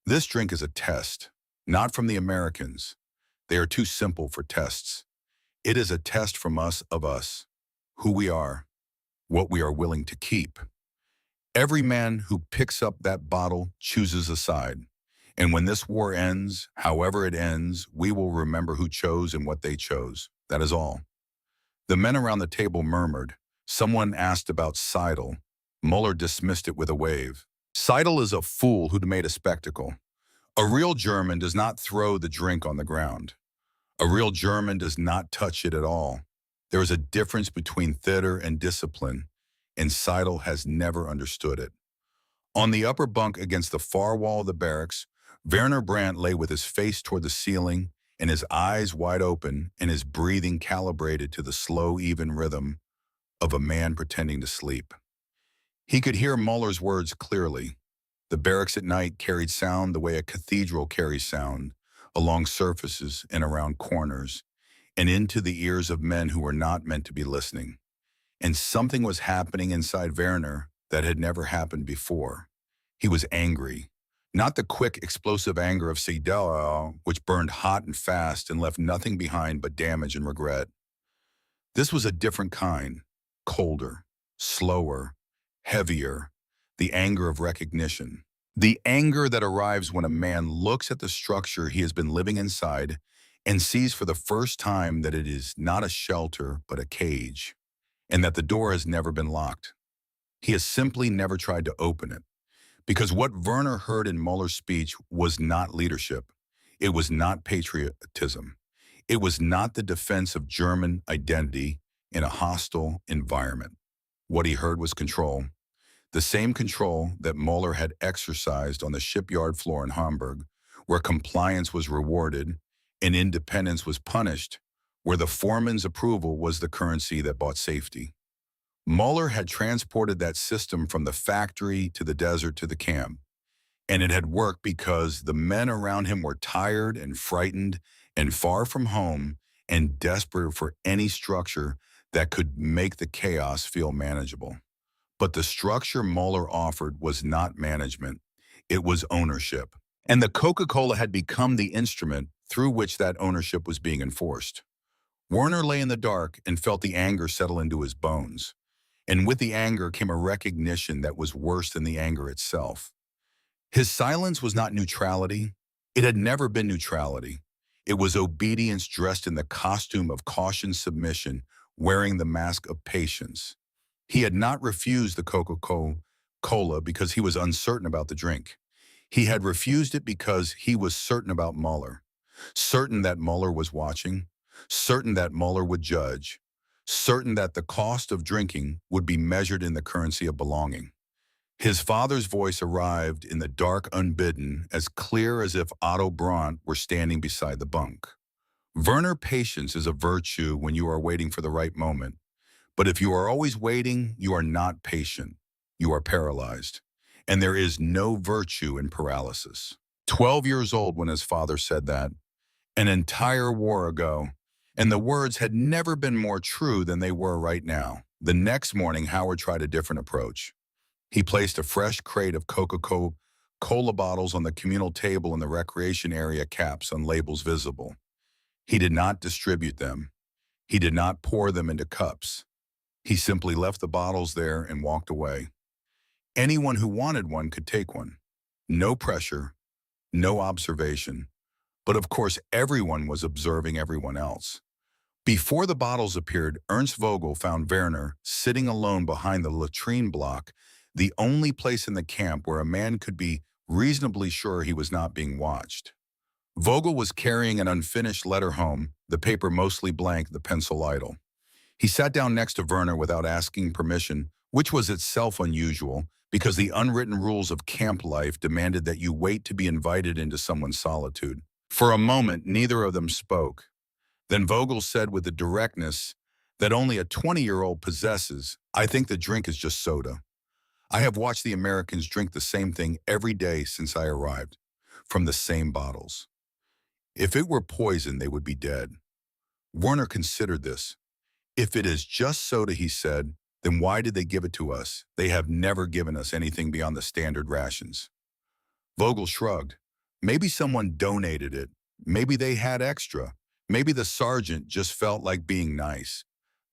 This drink is a test, not from the Americans. They are too simple for tests. It is a test from us of us, who we are, what we are willing to keep. Every man who picks up that bottle chooses a side. And when this war ends, however it ends, we will remember who chose and what they chose. That is all. The men around the table murmured. Someone asked about Seidel. Mueller dismissed it with a wave. Seidel is a fool who'd made a spectacle. A real German does not throw the drink on the ground. A real German does not touch it at all. There is a difference between theater and discipline, and Seidel has never understood it. On the upper bunk against the far wall of the barracks, Werner Brandt lay with his face toward the ceiling and his eyes wide open and his breathing calibrated to the slow, even rhythm of a man pretending to sleep. He could hear Mueller's words clearly. The barracks at night carried sound the way a cathedral carries sound, along surfaces and around corners, and into the ears of men who were not meant to be listening. And something was happening inside Werner that had never happened before. He was angry. Not the quick, explosive anger of Seidel, which burned hot and fast and left nothing behind but damage and regret. This was a different kind, colder, slower, heavier, the anger of recognition. The anger that arrives when a man looks at the structure he has been living inside and sees for the first time that it is not a shelter but a cage, and that the door has never been locked. He has simply never tried to open it. Because what Werner heard in Mueller's speech was not leadership. It was not patriotism. It was not the defense of German identity in a hostile environment. What he heard was control. The same control that Mueller had exercised on the shipyard floor in Hamburg, where compliance was rewarded and independence was punished, where the foreman's approval was the currency that bought safety. Mueller had transported that system from the factory to the desert to the camp, and it had worked because the men around him were tired and frightened and far from home and desperate for any structure that could make the chaos feel manageable. But the structure Mueller offered was not management. It was ownership. And the Coca-Cola had become the instrument through which that ownership was being enforced. Werner lay in the dark and felt the anger settle into his bones. And with the anger came a recognition that was worse than the anger itself. His silence was not neutrality. It had never been neutrality. It was obedience dressed in the costume of cautioned submission, wearing the mask of patience. He had not refused the Coca-Cola because he was uncertain about the drink. He had refused it because he was certain about Mueller. certain that Mueller was watching, certain that Mueller would judge, certain that the cost of drinking would be measured in the currency of belonging. His father's voice arrived in the dark unbidden, as clear as if Otto Brandt were standing beside the bunk. Werner, patience is a virtue when you are waiting for the right moment. But if you are always waiting, you are not patient. You are paralyzed. And there is no virtue in paralysis. 12 years old when his father said that, an entire war ago, and the words had never been more true than they were right now. The next morning, Howard tried a different approach. He placed a fresh crate of Coca-Cola bottles on the communal table in the recreation area, caps on labels visible. He did not distribute them. He did not pour them into cups. He simply left the bottles there and walked away. Anyone who wanted one could take one. No pressure, no observation. But of course, everyone was observing everyone else. Before the bottles appeared, Ernst Vogel found Werner sitting alone behind the latrine block, the only place in the camp where a man could be reasonably sure he was not being watched. Vogel was carrying an unfinished letter home, the paper mostly blank, the pencil idle. He sat down next to Werner without asking permission, which was itself unusual, because the unwritten rules of camp life demanded that you wait to be invited into someone's solitude. For a moment, neither of them spoke. Then Vogel said with the directness that only a 20-year-old possesses, "I think the drink is just soda. I have watched the Americans drink the same thing every day since I arrived, from the same bottles. If it were poison, they would be dead." Werner considered this. "If it is just soda," he said, "then why did they give it to us? They have never given us anything beyond the standard rations." Vogel shrugged. "Maybe someone donated it. Maybe they had extra. Maybe the sergeant just felt like being nice.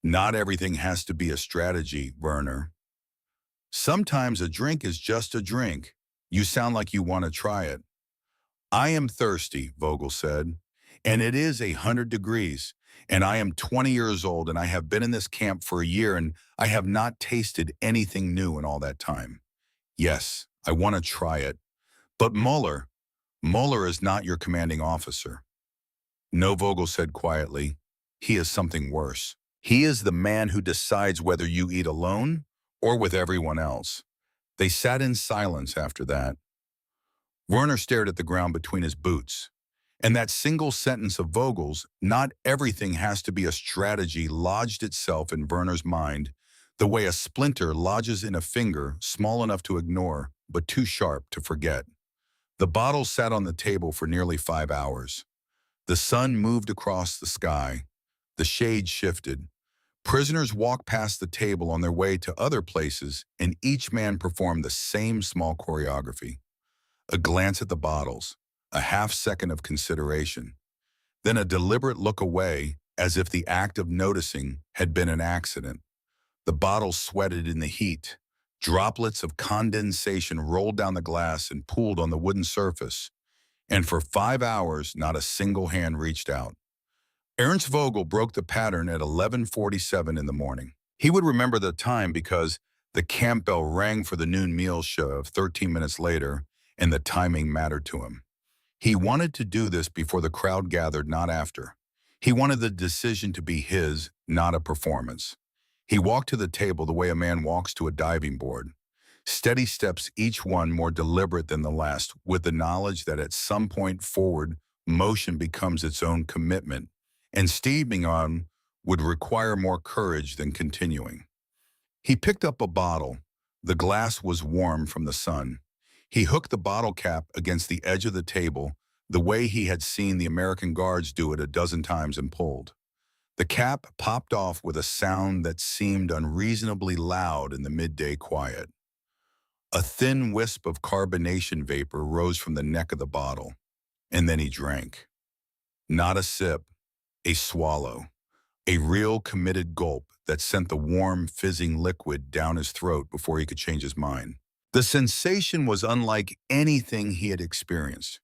Not everything has to be a strategy, Werner. Sometimes a drink is just a drink. You sound like you want to try it." "I am thirsty," Vogel said, "and it is 100 degrees, and I am 20 years old, and I have been in this camp for a year, and I have not tasted anything new in all that time. Yes, I want to try it. But Mueller is not your commanding officer." "No," Vogel said quietly. "He is something worse. He is the man who decides whether you eat alone or with everyone else." They sat in silence after that. Werner stared at the ground between his boots. And that single sentence of Vogel's, "Not everything has to be a strategy," lodged itself in Werner's mind the way a splinter lodges in a finger small enough to ignore, but too sharp to forget. The bottle sat on the table for nearly 5 hours. The sun moved across the sky. The shade shifted. Prisoners walked past the table on their way to other places, and each man performed the same small choreography. A glance at the bottles, a half-second of consideration, then a deliberate look away as if the act of noticing had been an accident. The bottles sweated in the heat. Droplets of condensation rolled down the glass and pooled on the wooden surface. And for 5 hours, not a single hand reached out. Ernst Vogel broke the pattern at 11:47 in the morning. He would remember the time because the camp bell rang for the noon meal shove 13 minutes later, and the timing mattered to him. He wanted to do this before the crowd gathered, not after. He wanted the decision to be his, not a performance. He walked to the table the way a man walks to a diving board. Steady steps, each one more deliberate than the last, with the knowledge that at some point forward, motion becomes its own commitment, and steaming on would require more courage than continuing. He picked up a bottle. The glass was warm from the sun. He hooked the bottle cap against the edge of the table, the way he had seen the American guards do it a dozen times, and pulled. The cap popped off with a sound that seemed unreasonably loud in the midday quiet. A thin wisp of carbonation vapor rose from the neck of the bottle, and then he drank. Not a sip, a swallow, a real committed gulp that sent the warm, fizzing liquid down his throat before he could change his mind. The sensation was unlike anything he had experienced.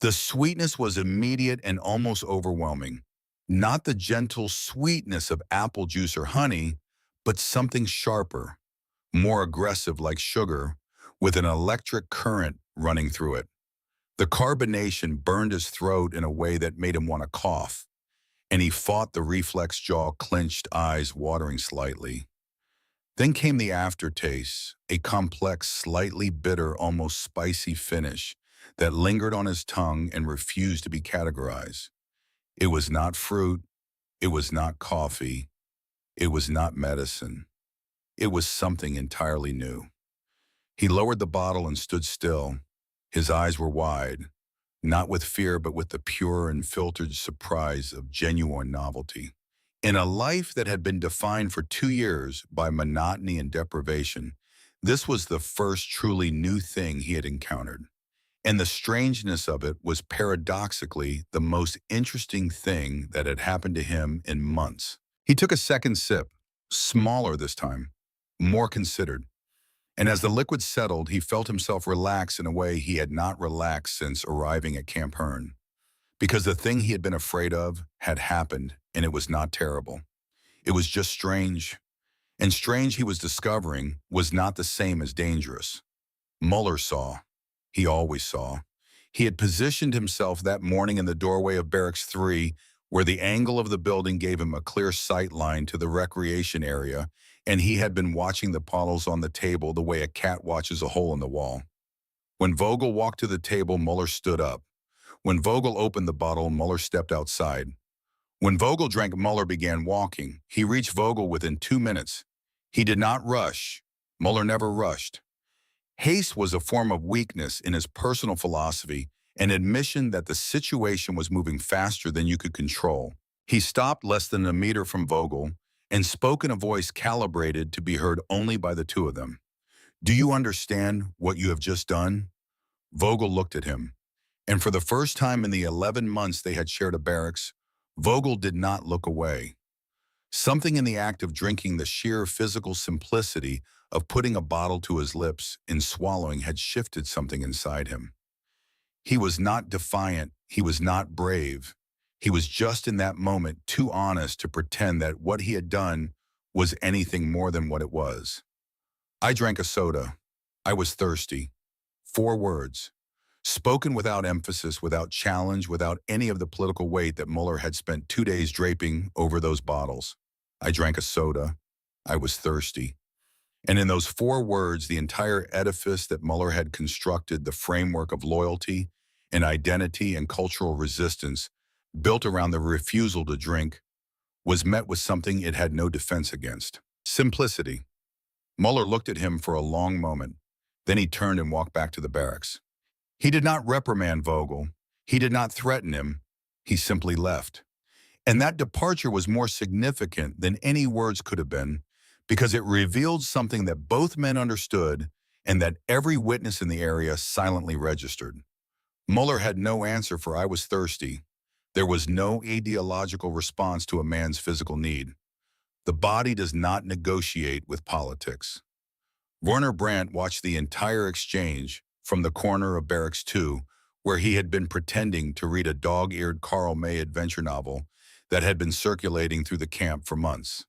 The sweetness was immediate and almost overwhelming. Not the gentle sweetness of apple juice or honey, but something sharper, more aggressive like sugar, with an electric current running through it. The carbonation burned his throat in a way that made him want to cough, and he fought the reflex jaw clenched, eyes watering slightly. Then came the aftertaste, a complex, slightly bitter, almost spicy finish that lingered on his tongue and refused to be categorized. It was not fruit, it was not coffee, it was not medicine. It was something entirely new. He lowered the bottle and stood still. His eyes were wide, not with fear but with the pure and filtered surprise of genuine novelty. In a life that had been defined for 2 years by monotony and deprivation, this was the first truly new thing he had encountered. And the strangeness of it was paradoxically the most interesting thing that had happened to him in months. He took a second sip, smaller this time, more considered. And as the liquid settled, he felt himself relax in a way he had not relaxed since arriving at Camp Hearn. Because the thing he had been afraid of had happened, and it was not terrible. It was just strange. And strange, he was discovering, was not the same as dangerous. Muller saw. He always saw. He had positioned himself that morning in the doorway of Barracks 3, where the angle of the building gave him a clear sight line to the recreation area, and he had been watching the bottles on the table the way a cat watches a hole in the wall. When Vogel walked to the table, Muller stood up. When Vogel opened the bottle, Muller stepped outside. When Vogel drank, Muller began walking. He reached Vogel within 2 minutes. He did not rush. Muller never rushed. Haste was a form of weakness in his personal philosophy, an admission that the situation was moving faster than you could control. He stopped less than a meter from Vogel and spoke in a voice calibrated to be heard only by the two of them. "Do you understand what you have just done?" Vogel looked at him. And for the first time in the 11 months they had shared a barracks, Vogel did not look away. Something in the act of drinking, the sheer physical simplicity of putting a bottle to his lips and swallowing, had shifted something inside him. He was not defiant, he was not brave. He was just in that moment too honest to pretend that what he had done was anything more than what it was. "I drank a soda. I was thirsty." 4 words. Spoken without emphasis, without challenge, without any of the political weight that Muller had spent 2 days draping over those bottles. "I drank a soda. I was thirsty." And in those 4 words, the entire edifice that Muller had constructed, the framework of loyalty and identity and cultural resistance built around the refusal to drink, was met with something it had no defense against: simplicity. Muller looked at him for a long moment. Then he turned and walked back to the barracks. He did not reprimand Vogel. He did not threaten him. He simply left. And that departure was more significant than any words could have been, because it revealed something that both men understood and that every witness in the area silently registered. Muller had no answer for "I was thirsty." There was no ideological response to a man's physical need. The body does not negotiate with politics. Werner Brandt watched the entire exchange from the corner of Barracks 2, where he had been pretending to read a dog-eared Karl May adventure novel that had been circulating through the camp for months.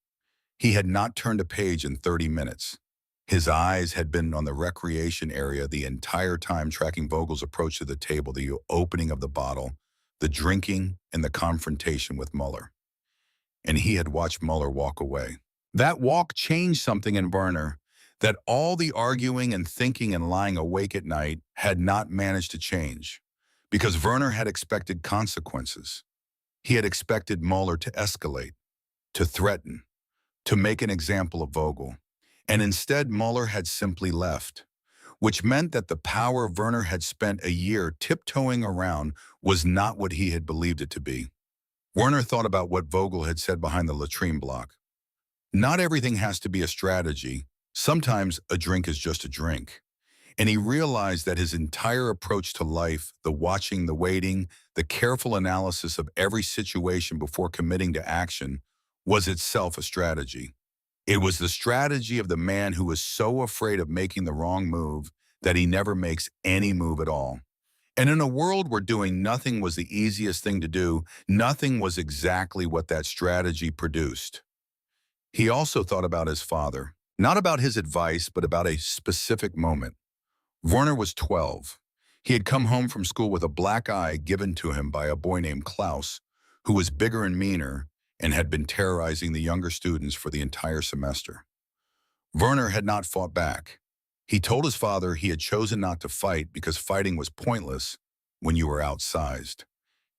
He had not turned a page in 30 minutes. His eyes had been on the recreation area the entire time, tracking Vogel's approach to the table, the opening of the bottle, the drinking, and the confrontation with Muller. And he had watched Muller walk away. That walk changed something in Werner that all the arguing and thinking and lying awake at night had not managed to change, because Werner had expected consequences. He had expected Muller to escalate, to threaten, to make an example of Vogel. And instead, Muller had simply left, which meant that the power Werner had spent a year tiptoeing around was not what he had believed it to be. Werner thought about what Vogel had said behind the latrine block. Not everything has to be a strategy. Sometimes a drink is just a drink. And he realized that his entire approach to life, the watching, the waiting, the careful analysis of every situation before committing to action, was itself a strategy. It was the strategy of the man who was so afraid of making the wrong move that he never makes any move at all. And in a world where doing nothing was the easiest thing to do, nothing was exactly what that strategy produced. He also thought about his father, not about his advice, but about a specific moment. Werner was 12. He had come home from school with a black eye given to him by a boy named Klaus, who was bigger and meaner and had been terrorizing the younger students for the entire semester. Werner had not fought back. He told his father he had chosen not to fight because fighting was pointless when you were outsized.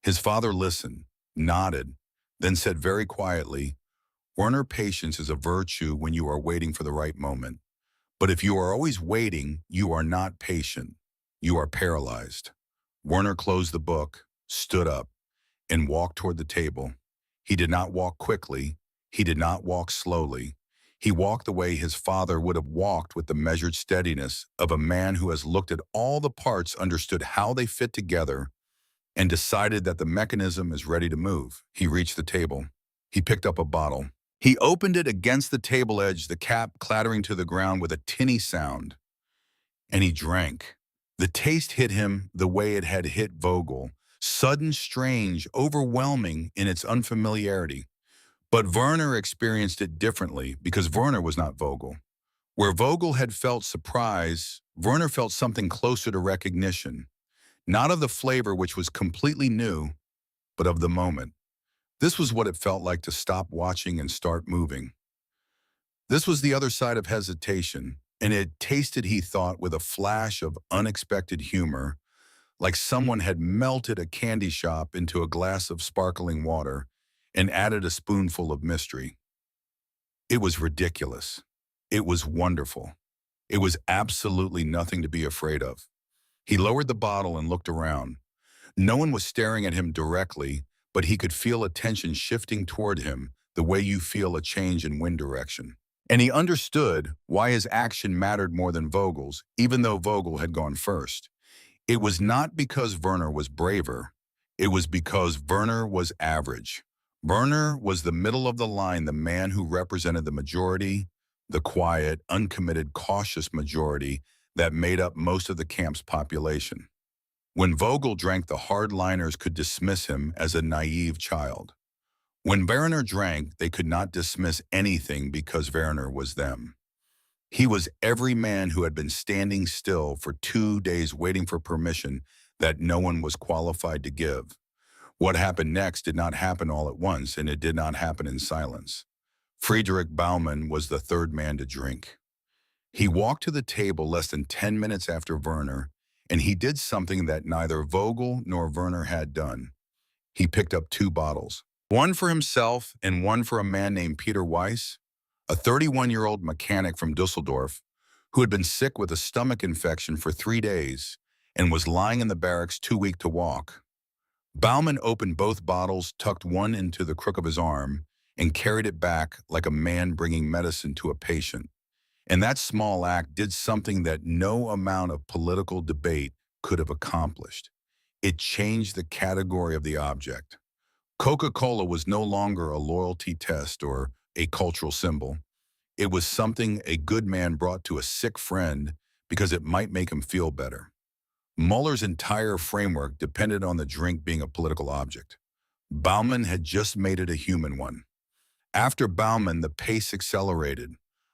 His father listened, nodded, then said very quietly, "Werner, patience is a virtue when you are waiting for the right moment. But if you are always waiting, you are not patient. You are paralyzed." Werner closed the book, stood up, and walked toward the table. He did not walk quickly. He did not walk slowly. He walked the way his father would have walked, with the measured steadiness of a man who has looked at all the parts, understood how they fit together, and decided that the mechanism is ready to move. He reached the table. He picked up a bottle. He opened it against the table edge, the cap clattering to the ground with a tinny sound, and he drank. The taste hit him the way it had hit Vogel, sudden, strange, overwhelming in its unfamiliarity. But Werner experienced it differently because Werner was not Vogel. Where Vogel had felt surprise, Werner felt something closer to recognition, not of the flavor, which was completely new, but of the moment. This was what it felt like to stop watching and start moving. This was the other side of hesitation, and it tasted, he thought, with a flash of unexpected humor, like someone had melted a candy shop into a glass of sparkling water and added a spoonful of mystery. It was ridiculous. It was wonderful. It was absolutely nothing to be afraid of. He lowered the bottle and looked around. No one was staring at him directly, but he could feel attention shifting toward him, the way you feel a change in wind direction. And he understood why his action mattered more than Vogel's, even though Vogel had gone first. It was not because Werner was braver. It was because Werner was average. Werner was the middle of the line, the man who represented the majority, the quiet, uncommitted, cautious majority that made up most of the camp's population. When Vogel drank, the hardliners could dismiss him as a naive child. When Werner drank, they could not dismiss anything because Werner was them. He was every man who had been standing still for 2 days waiting for permission that no one was qualified to give. What happened next did not happen all at once, and it did not happen in silence. Friedrich Baumann was the third man to drink. He walked to the table less than 10 minutes after Werner, and he did something that neither Vogel nor Werner had done. He picked up 2 bottles, one for himself and one for a man named Peter Weiss, a 31-year-old mechanic from Dusseldorf who had been sick with a stomach infection for 3 days and was lying in the barracks too weak to walk. Baumann opened both bottles, tucked one into the crook of his arm, and carried it back like a man bringing medicine to a patient. And that small act did something that no amount of political debate could have accomplished. It changed the category of the object. Coca-Cola was no longer a loyalty test or a cultural symbol. It was something a good man brought to a sick friend because it might make him feel better. Muller's entire framework depended on the drink being a political object. Baumann had just made it a human one. After Baumann, the pace accelerated.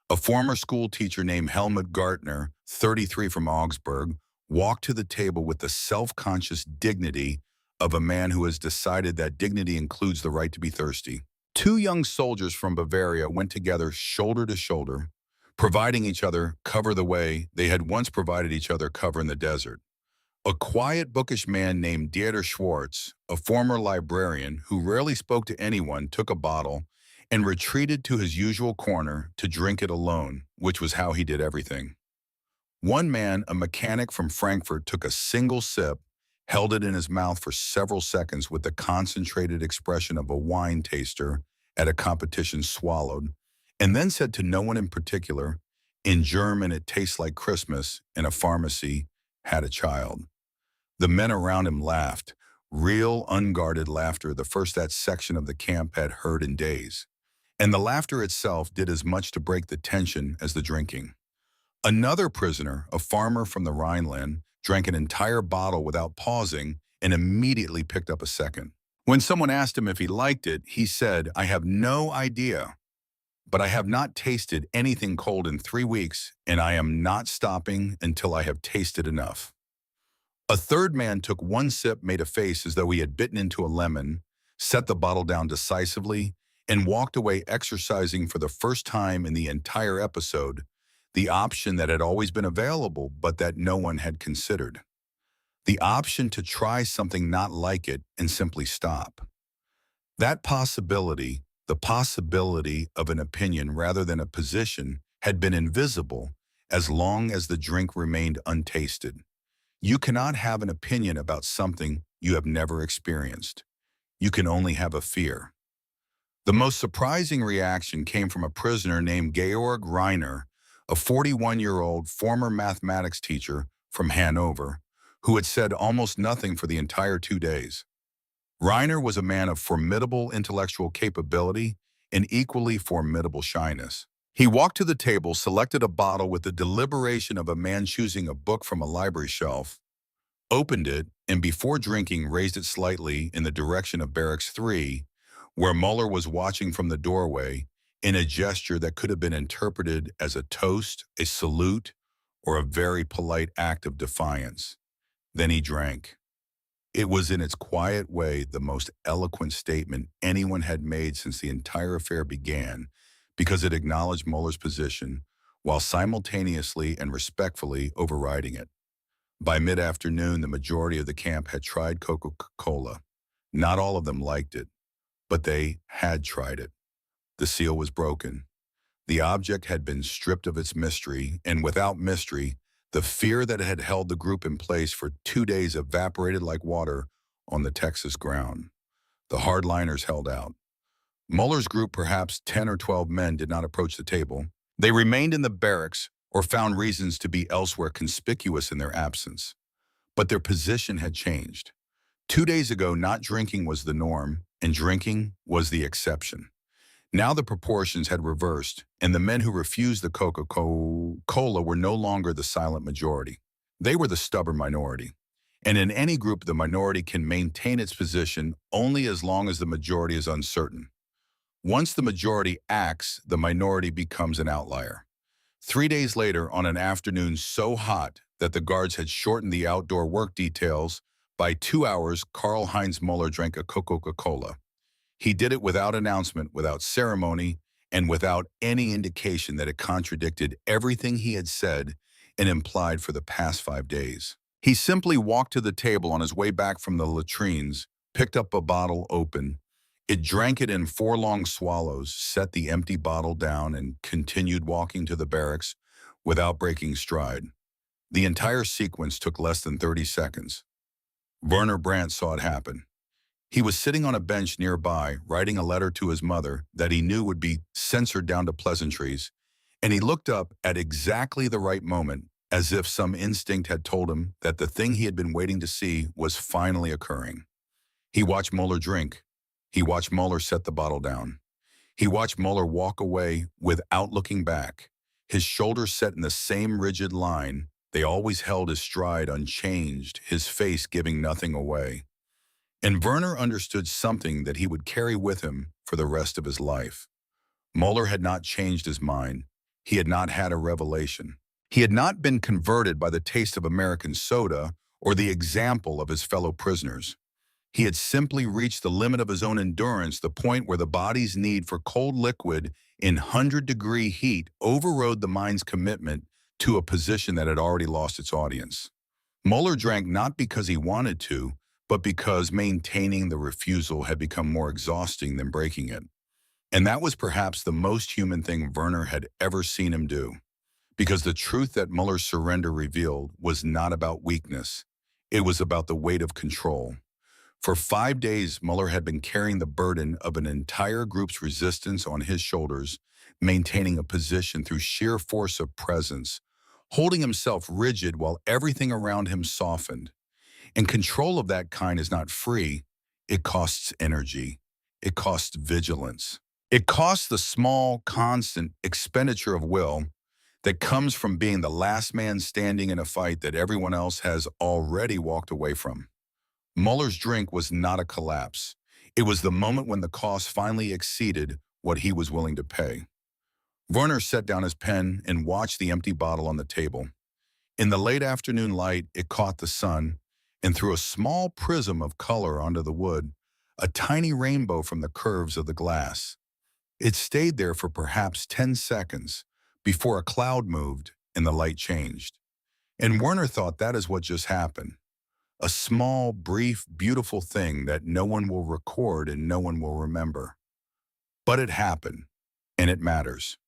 A former school teacher named Helmut Gartner, 33 from Augsburg, walked to the table with the self-conscious dignity of a man who has decided that dignity includes the right to be thirsty. 2 young soldiers from Bavaria went together shoulder to shoulder, providing each other cover the way they had once provided each other cover in the desert. A quiet, bookish man named Dieter Schwartz, a former librarian who rarely spoke to anyone, took a bottle and retreated to his usual corner to drink it alone, which was how he did everything. One man, a mechanic from Frankfurt, took a single sip, held it in his mouth for several seconds with the concentrated expression of a wine taster at a competition swallowed, and then said to no one in particular, "In German, it tastes like Christmas, and a pharmacy had a child." The men around him laughed, real, unguarded laughter, the first that section of the camp had heard in days. And the laughter itself did as much to break the tension as the drinking. Another prisoner, a farmer from the Rhineland, drank an entire bottle without pausing and immediately picked up a second. When someone asked him if he liked it, he said, "I have no idea, but I have not tasted anything cold in 3 weeks, and I am not stopping until I have tasted enough." A third man took one sip, made a face as though he had bitten into a lemon, set the bottle down decisively, and walked away exercising for the first time in the entire episode the option that had always been available but that no one had considered. The option to try something not like it and simply stop. That possibility, the possibility of an opinion rather than a position, had been invisible as long as the drink remained untasted. You cannot have an opinion about something you have never experienced. You can only have a fear. The most surprising reaction came from a prisoner named Georg Reiner, a 41-year-old former mathematics teacher from Hanover, who had said almost nothing for the entire 2 days. Reiner was a man of formidable intellectual capability and equally formidable shyness. He walked to the table, selected a bottle with the deliberation of a man choosing a book from a library shelf, opened it, and before drinking raised it slightly in the direction of Barracks 3, where Mueller was watching from the doorway, in a gesture that could have been interpreted as a toast, a salute, or a very polite act of defiance. Then he drank. It was in its quiet way the most eloquent statement anyone had made since the entire affair began, because it acknowledged Mueller's position while simultaneously and respectfully overriding it. By mid-afternoon, the majority of the camp had tried Coca-Cola. Not all of them liked it, but they had tried it. The seal was broken. The object had been stripped of its mystery, and without mystery, the fear that had held the group in place for 2 days evaporated like water on the Texas ground. The hardliners held out. Mueller's group, perhaps 10 or 12 men, did not approach the table. They remained in the barracks or found reasons to be elsewhere conspicuous in their absence. But their position had changed. 2 days ago, not drinking was the norm, and drinking was the exception. Now the proportions had reversed, and the men who refused the Coca-Cola were no longer the silent majority. They were the stubborn minority. And in any group, the minority can maintain its position only as long as the majority is uncertain. Once the majority acts, the minority becomes an outlier. 3 days later, on an afternoon so hot that the guards had shortened the outdoor work details by 2 hours, Karl-Heinz Mueller drank a Coca-Cola. He did it without announcement, without ceremony, and without any indication that it contradicted everything he had said and implied for the past 5 days. He simply walked to the table on his way back from the latrines, picked up a bottle open. It drank it in 4 long swallows, set the empty bottle down, and continued walking to the barracks without breaking stride. The entire sequence took less than 30 seconds. Werner Brandt saw it happen. He was sitting on a bench nearby, writing a letter to his mother that he knew would be censored down to pleasantries, and he looked up at exactly the right moment, as if some instinct had told him that the thing he had been waiting to see was finally occurring. He watched Mueller drink. He watched Mueller set the bottle down. He watched Mueller walk away without looking back, his shoulders set in the same rigid line. They always held his stride unchanged, his face giving nothing away. And Werner understood something that he would carry with him for the rest of his life. Mueller had not changed his mind. He had not had a revelation. He had not been converted by the taste of American soda or the example of his fellow prisoners. He had simply reached the limit of his own endurance, the point where the body's need for cold liquid in 100-degree heat overrode the mind's commitment to a position that had already lost its audience. Mueller drank not because he wanted to, but because maintaining the refusal had become more exhausting than breaking it. And that was perhaps the most human thing Werner had ever seen him do. Because the truth that Mueller's surrender revealed was not about weakness. It was about the weight of control. For 5 days, Mueller had been carrying the burden of an entire group's resistance on his shoulders, maintaining a position through sheer force of presence, holding himself rigid while everything around him softened. And control of that kind is not free. It costs energy. It costs vigilance. It costs the small, constant expenditure of will that comes from being the last man standing in a fight that everyone else has already walked away from. Mueller's drink was not a collapse. It was the moment when the cost finally exceeded what he was willing to pay. Werner set down his pen and watched the empty bottle on the table. In the late afternoon light, it caught the sun, and through a small prism of color onto the wood, a tiny rainbow from the curves of the glass. It stayed there for perhaps 10 seconds before a cloud moved and the light changed. And Werner thought that is what just happened. A small, brief, beautiful thing that no one will record and no one will remember. But it happened, and it matters.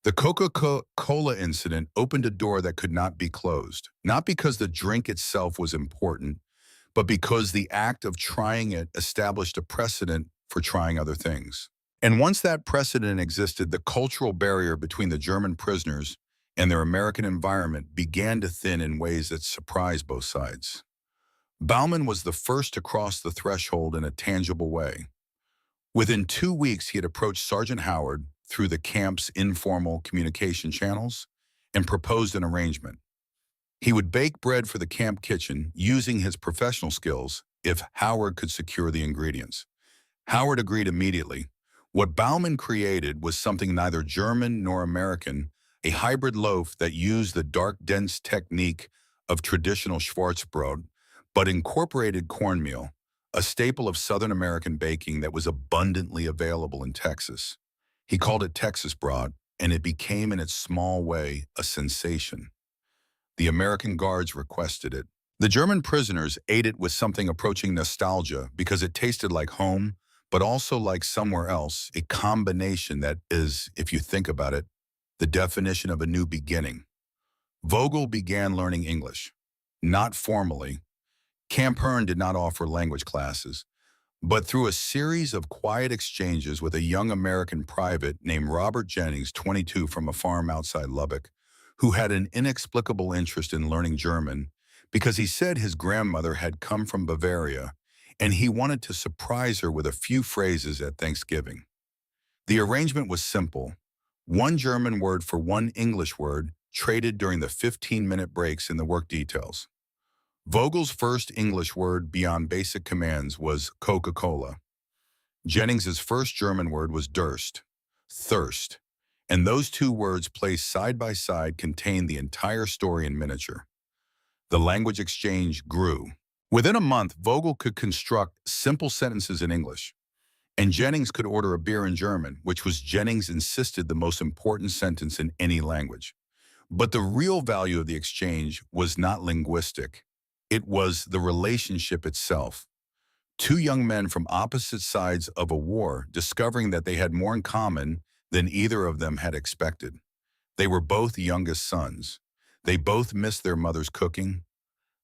The Coca-Cola incident opened a door that could not be closed, not because the drink itself was important, but because the act of trying it established a precedent for trying other things. And once that precedent existed, the cultural barrier between the German prisoners and their American environment began to thin in ways that surprised both sides. Baumann was the first to cross the threshold in a tangible way. Within 2 weeks, he had approached Sergeant Howard through the camp's informal communication channels and proposed an arrangement. He would bake bread for the camp kitchen using his professional skills if Howard could secure the ingredients. Howard agreed immediately. What Baumann created was something neither German nor American, a hybrid loaf that used the dark, dense technique of traditional Schwarzbrot, but incorporated cornmeal, a staple of Southern American baking that was abundantly available in Texas. He called it Texas Broad, and it became in its small way a sensation. The American guards requested it. The German prisoners ate it with something approaching nostalgia because it tasted like home, but also like somewhere else, a combination that is, if you think about it, the definition of a new beginning. Vogel began learning English. Not formally. Camp Hearn did not offer language classes, but through a series of quiet exchanges with a young American private named Robert Jennings, 22, from a farm outside Lubbock, who had an inexplicable interest in learning German because he said his grandmother had come from Bavaria and he wanted to surprise her with a few phrases at Thanksgiving. The arrangement was simple. One German word for one English word traded during the 15-minute breaks in the work details. Vogel's first English word beyond basic commands was Coca-Cola. Jennings's first German word was Durst, thirst, and those two words placed side by side contained the entire story in miniature. The language exchange grew. Within a month, Vogel could construct simple sentences in English, and Jennings could order a beer in German, which was Jennings insisted the most important sentence in any language. But the real value of the exchange was not linguistic. It was the relationship itself. Two young men from opposite sides of a war discovering that they had more in common than either of them had expected. They were both youngest sons. They both missed their mother's cooking.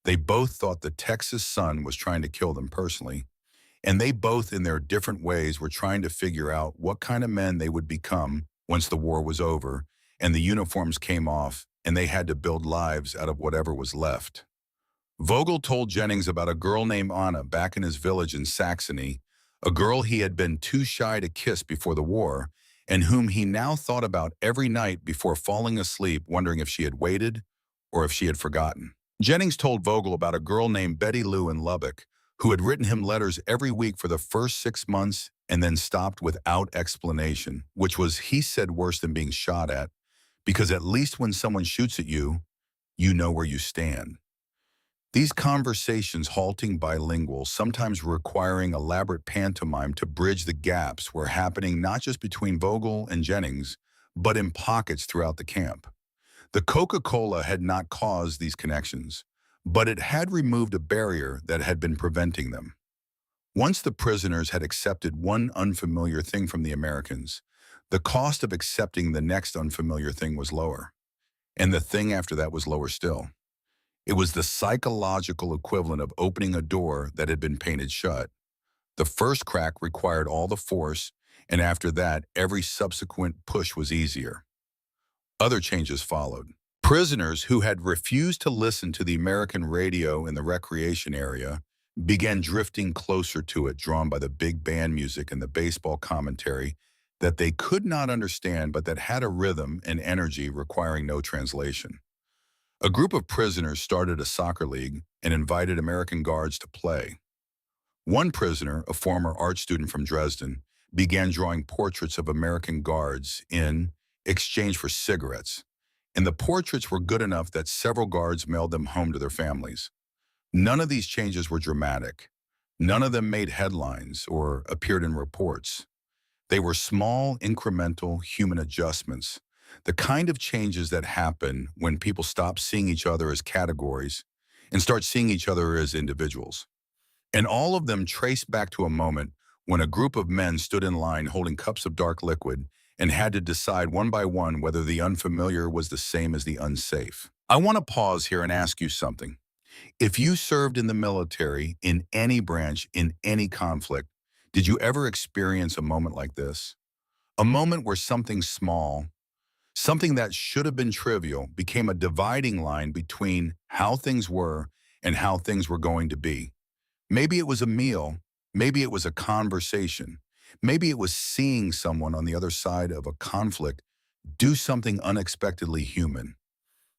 They both thought the Texas sun was trying to kill them personally. And they both, in their different ways, were trying to figure out what kind of men they would become once the war was over and the uniforms came off and they had to build lives out of whatever was left. Vogel told Jennings about a girl named Anna back in his village in Saxony, a girl he had been too shy to kiss before the war, and whom he now thought about every night before falling asleep, wondering if she had waited or if she had forgotten. Jennings told Vogel about a girl named Betty Lou in Lubbock, who had written him letters every week for the first 6 months and then stopped without explanation, which was, he said, worse than being shot at, because at least when someone shoots at you, you know where you stand. These conversations, halting bilingual, sometimes requiring elaborate pantomime to bridge the gaps, were happening not just between Vogel and Jennings, but in pockets throughout the camp. The Coca-Cola had not caused these connections, but it had removed a barrier that had been preventing them. Once the prisoners had accepted one unfamiliar thing from the Americans, the cost of accepting the next unfamiliar thing was lower, and the thing after that was lower still. It was the psychological equivalent of opening a door that had been painted shut. The first crack required all the force, and after that, every subsequent push was easier. Other changes followed. Prisoners who had refused to listen to the American radio in the recreation area began drifting closer to it, drawn by the big band music and the baseball commentary that they could not understand but that had a rhythm and energy requiring no translation. A group of prisoners started a soccer league and invited American guards to play. One prisoner, a former art student from Dresden, began drawing portraits of American guards in exchange for cigarettes, and the portraits were good enough that several guards mailed them home to their families. None of these changes were dramatic. None of them made headlines or appeared in reports. They were small, incremental human adjustments, the kind of changes that happen when people stop seeing each other as categories and start seeing each other as individuals. And all of them trace back to a moment when a group of men stood in line holding cups of dark liquid and had to decide one by one whether the unfamiliar was the same as the unsafe. I want to pause here and ask you something. If you served in the military, in any branch, in any conflict, did you ever experience a moment like this? A moment where something small, something that should have been trivial, became a dividing line between how things were and how things were going to be. Maybe it was a meal, maybe it was a conversation, maybe it was seeing someone on the other side of a conflict do something unexpectedly human.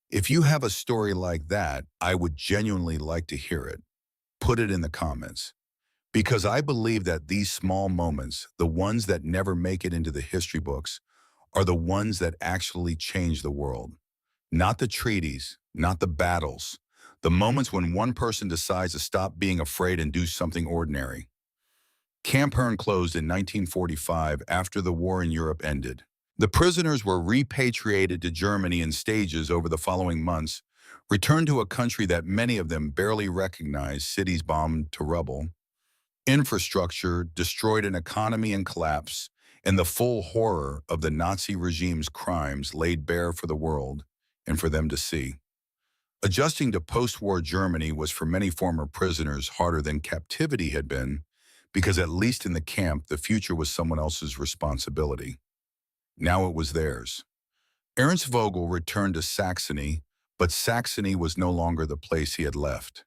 If you have a story like that, I would genuinely like to hear it. Put it in the comments. Because I believe that these small moments, the ones that never make it into the history books, are the ones that actually change the world. Not the treaties, not the battles, the moments when one person decides to stop being afraid and do something ordinary. Camp Hearn closed in 1945 after the war in Europe ended. The prisoners were repatriated to Germany in stages over the following months, returned to a country that many of them barely recognized, cities bombed to rubble, infrastructure destroyed, an economy in collapse, and the full horror of the Nazi regime's crimes laid bare for the world and for them to see. Adjusting to post-war Germany was for many former prisoners harder than captivity had been, because at least in the camp, the future was someone else's responsibility. Now it was theirs. Ernst Vogel returned to Saxony, but Saxony was no longer the place he had left.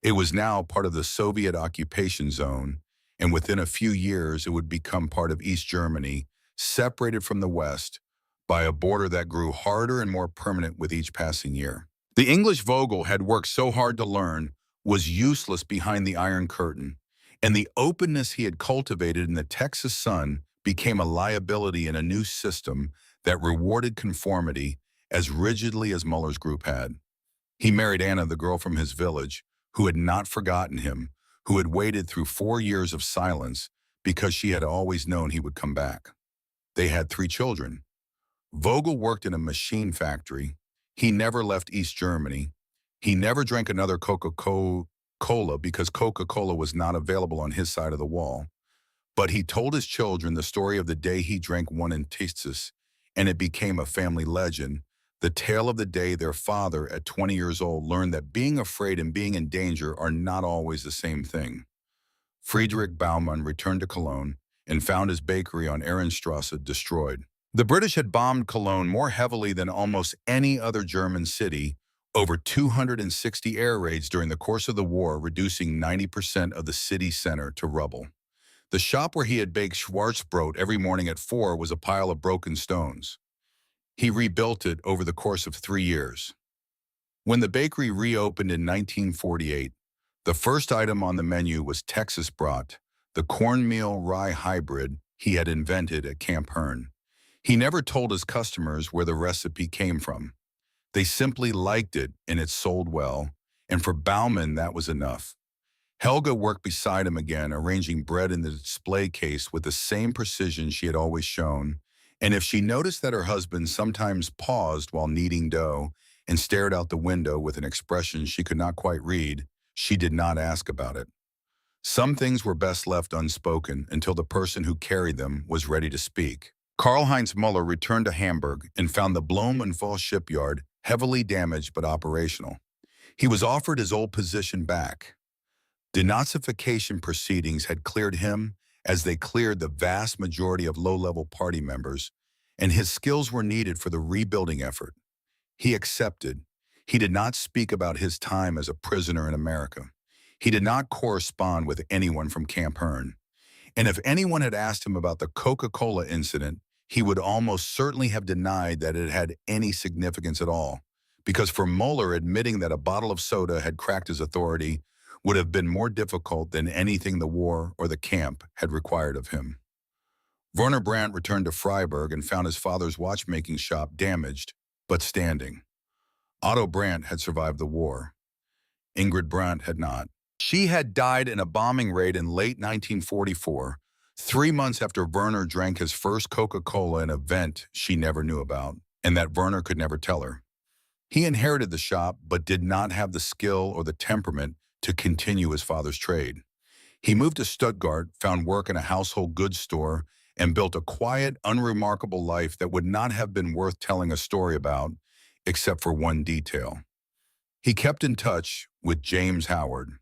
It was now part of the Soviet occupation zone, and within a few years it would become part of East Germany, separated from the West by a border that grew harder and more permanent with each passing year. The English Vogel had worked so hard to learn was useless behind the Iron Curtain, and the openness he had cultivated in the Texas sun became a liability in a new system that rewarded conformity as rigidly as Muller's group had. He married Anna, the girl from his village, who had not forgotten him, who had waited through 4 years of silence because she had always known he would come back. They had 3 children. Vogel worked in a machine factory. He never left East Germany. He never drank another Coca-Cola because Coca-Cola was not available on his side of the wall. But he told his children the story of the day he drank one in Texas, and it became a family legend, the tale of the day their father, at 20 years old, learned that being afraid and being in danger are not always the same thing. Friedrich Baumann returned to Cologne and found his bakery on Ehrenstrasse destroyed. The British had bombed Cologne more heavily than almost any other German city, over 260 air raids during the course of the war, reducing 90% of the city center to rubble. The shop where he had baked Schwarzbrot every morning at 4 was a pile of broken stones. He rebuilt it over the course of 3 years. When the bakery reopened in 1948, the first item on the menu was Texas Brat, the cornmeal rye hybrid he had invented at Camp Hearn. He never told his customers where the recipe came from. They simply liked it and it sold well, and for Baumann that was enough. Helga worked beside him again, arranging bread in the display case with the same precision she had always shown, and if she noticed that her husband sometimes paused while kneading dough and stared out the window with an expression she could not quite read, she did not ask about it. Some things were best left unspoken until the person who carried them was ready to speak. Karl-Heinz Muller returned to Hamburg and found the Blumenthal shipyard heavily damaged but operational. He was offered his old position back. Denazification proceedings had cleared him as they cleared the vast majority of low-level party members, and his skills were needed for the rebuilding effort. He accepted. He did not speak about his time as a prisoner in America. He did not correspond with anyone from Camp Hearn. And if anyone had asked him about the Coca-Cola incident, he would almost certainly have denied that it had any significance at all, because for Muller, admitting that a bottle of soda had cracked his authority would have been more difficult than anything the war or the camp had required of him. Werner Brandt returned to Freiburg and found his father's watchmaking shop damaged, but standing. Otto Brandt had survived the war. Ingrid Brandt had not. She had died in a bombing raid in late 1944, 3 months after Werner drank his first Coca-Cola, an event she never knew about, and that Werner could never tell her. He inherited the shop, but did not have the skill or the temperament to continue his father's trade. He moved to Stuttgart, found work in a household goods store, and built a quiet, unremarkable life that would not have been worth telling a story about, except for one detail. He kept in touch with James Howard.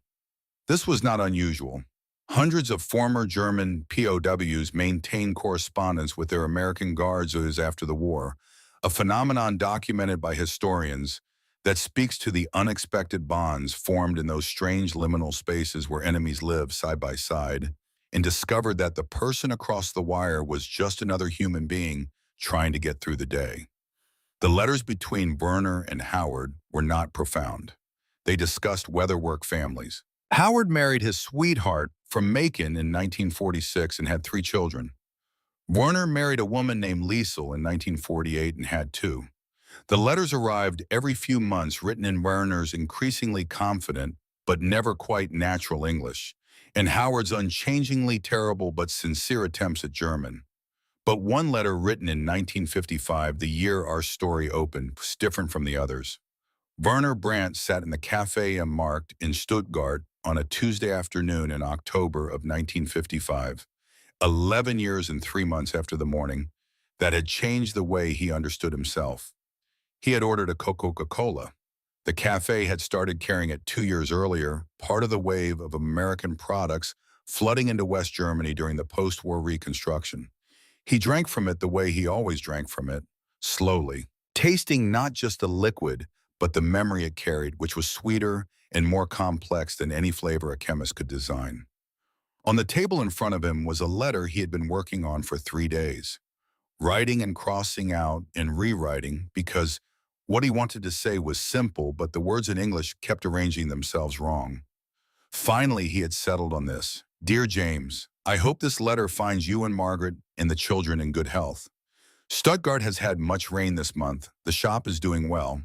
This was not unusual. Hundreds of former German POWs maintained correspondence with their American guards after the war, a phenomenon documented by historians that speaks to the unexpected bonds formed in those strange liminal spaces where enemies live side by side, and discovered that the person across the wire was just another human being trying to get through the day. The letters between Werner and Howard were not profound. They discussed weatherwork families. Howard married his sweetheart from Macon in 1946 and had 3 children. Werner married a woman named Liesel in 1948 and had 2. The letters arrived every few months, written in Werner's increasingly confident but never quite natural English, and Howard's unchangingly terrible but sincere attempts at German. But one letter written in 1955, the year our story opened, was different from the others. Werner Brandt sat in the Café Am Markt in Stuttgart on a Tuesday afternoon in October of 1955, 11 years and 3 months after the morning that had changed the way he understood himself. He had ordered a Coca-Cola. The cafe had started carrying it 2 years earlier, part of the wave of American products flooding into West Germany during the post-war reconstruction. He drank from it the way he always drank from it, slowly, tasting not just the liquid, but the memory it carried, which was sweeter and more complex than any flavor a chemist could design. On the table in front of him was a letter he had been working on for 3 days, writing and crossing out and rewriting because what he wanted to say was simple, but the words in English kept arranging themselves wrong. Finally, he had settled on this. Dear James, I hope this letter finds you and Margaret and the children in good health. Stuttgart has had much rain this month. The shop is doing well.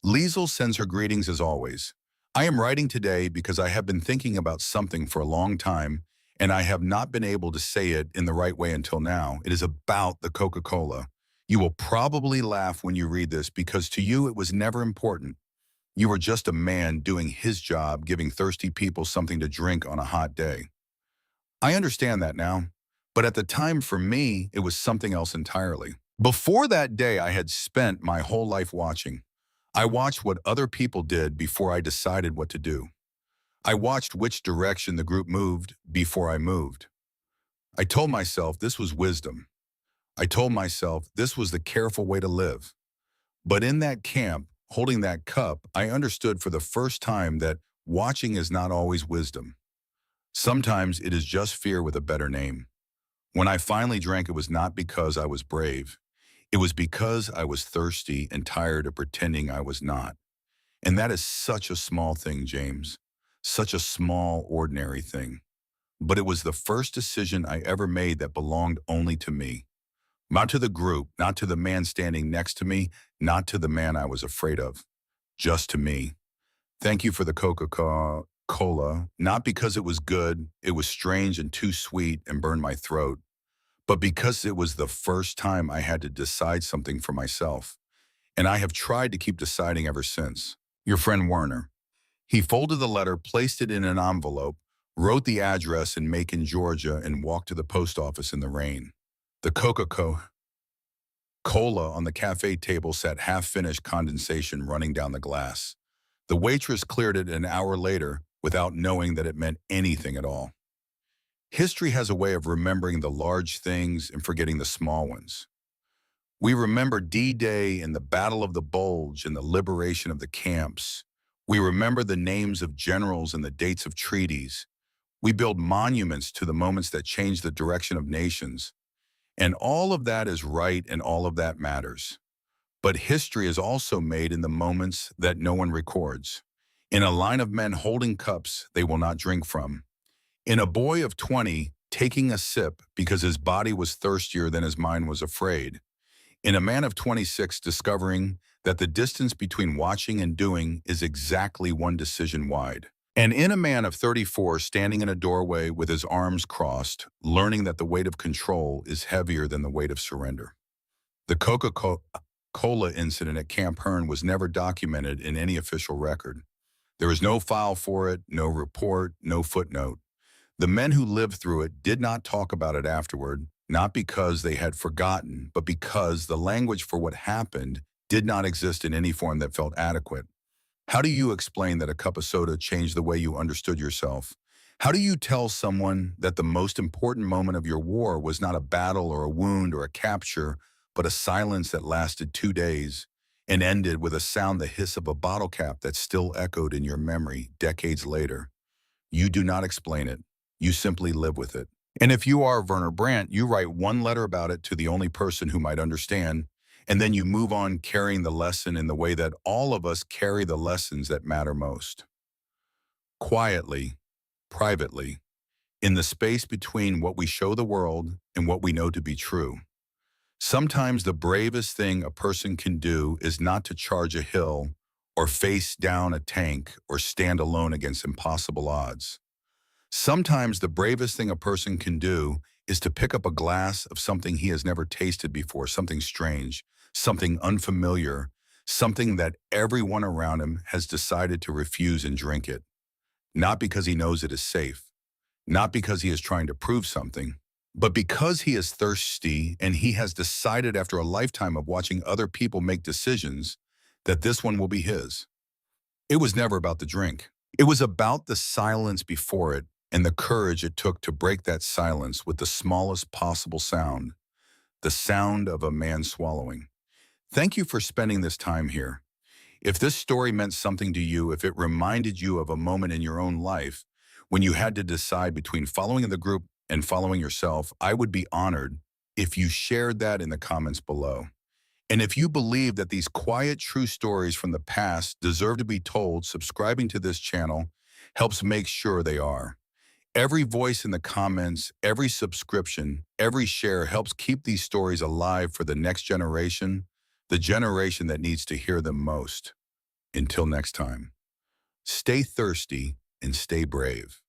Liesel sends her greetings as always. I am writing today because I have been thinking about something for a long time, and I have not been able to say it in the right way until now. It is about the Coca-Cola. You will probably laugh when you read this because to you it was never important. You were just a man doing his job, giving thirsty people something to drink on a hot day. I understand that now, but at the time for me, it was something else entirely. Before that day, I had spent my whole life watching. I watched what other people did before I decided what to do. I watched which direction the group moved before I moved. I told myself this was wisdom. I told myself this was the careful way to live. But in that camp, holding that cup, I understood for the first time that watching is not always wisdom. Sometimes it is just fear with a better name. When I finally drank, it was not because I was brave. It was because I was thirsty and tired of pretending I was not. And that is such a small thing, James. Such a small, ordinary thing. But it was the first decision I ever made that belonged only to me. Not to the group, not to the man standing next to me, not to the man I was afraid of. Just to me. Thank you for the Coca-Cola, not because it was good, it was strange and too sweet and burned my throat, but because it was the first time I had to decide something for myself. And I have tried to keep deciding ever since. Your friend Werner. He folded the letter, placed it in an envelope, wrote the address in Macon, Georgia, and walked to the post office in the rain. The Coca-Cola on the cafe table sat half-finished condensation running down the glass. The waitress cleared it an hour later without knowing that it meant anything at all. History has a way of remembering the large things and forgetting the small ones. We remember D-Day and the Battle of the Bulge and the liberation of the camps. We remember the names of generals and the dates of treaties. We build monuments to the moments that change the direction of nations. And all of that is right and all of that matters. But history is also made in the moments that no one records. In a line of men holding cups they will not drink from. In a boy of 20 taking a sip because his body was thirstier than his mind was afraid. In a man of 26 discovering that the distance between watching and doing is exactly one decision wide. And in a man of 34 standing in a doorway with his arms crossed, learning that the weight of control is heavier than the weight of surrender. The Coca-Cola incident at Camp Hearn was never documented in any official record. There is no file for it, no report, no footnote. The men who lived through it did not talk about it afterward, not because they had forgotten, but because the language for what happened did not exist in any form that felt adequate. How do you explain that a cup of soda changed the way you understood yourself? How do you tell someone that the most important moment of your war was not a battle or a wound or a capture, but a silence that lasted 2 days and ended with a sound, the hiss of a bottle cap that still echoed in your memory decades later? You do not explain it. You simply live with it. And if you are Werner Brandt, you write one letter about it to the only person who might understand, and then you move on carrying the lesson in the way that all of us carry the lessons that matter most. Quietly, privately, in the space between what we show the world and what we know to be true. Sometimes the bravest thing a person can do is not to charge a hill or face down a tank or stand alone against impossible odds. Sometimes the bravest thing a person can do is to pick up a glass of something he has never tasted before, something strange, something unfamiliar, something that everyone around him has decided to refuse and drink it. Not because he knows it is safe, not because he is trying to prove something, but because he is thirsty and he has decided after a lifetime of watching other people make decisions that this one will be his. It was never about the drink. It was about the silence before it and the courage it took to break that silence with the smallest possible sound, the sound of a man swallowing. Thank you for spending this time here. If this story meant something to you, if it reminded you of a moment in your own life when you had to decide between following the group and following yourself, I would be honored if you shared that in the comments below. And if you believe that these quiet, true stories from the past deserve to be told, subscribing to this channel helps make sure they are. Every voice in the comments, every subscription, every share helps keep these stories alive for the next generation, the generation that needs to hear them most. Until next time, stay thirsty and stay brave.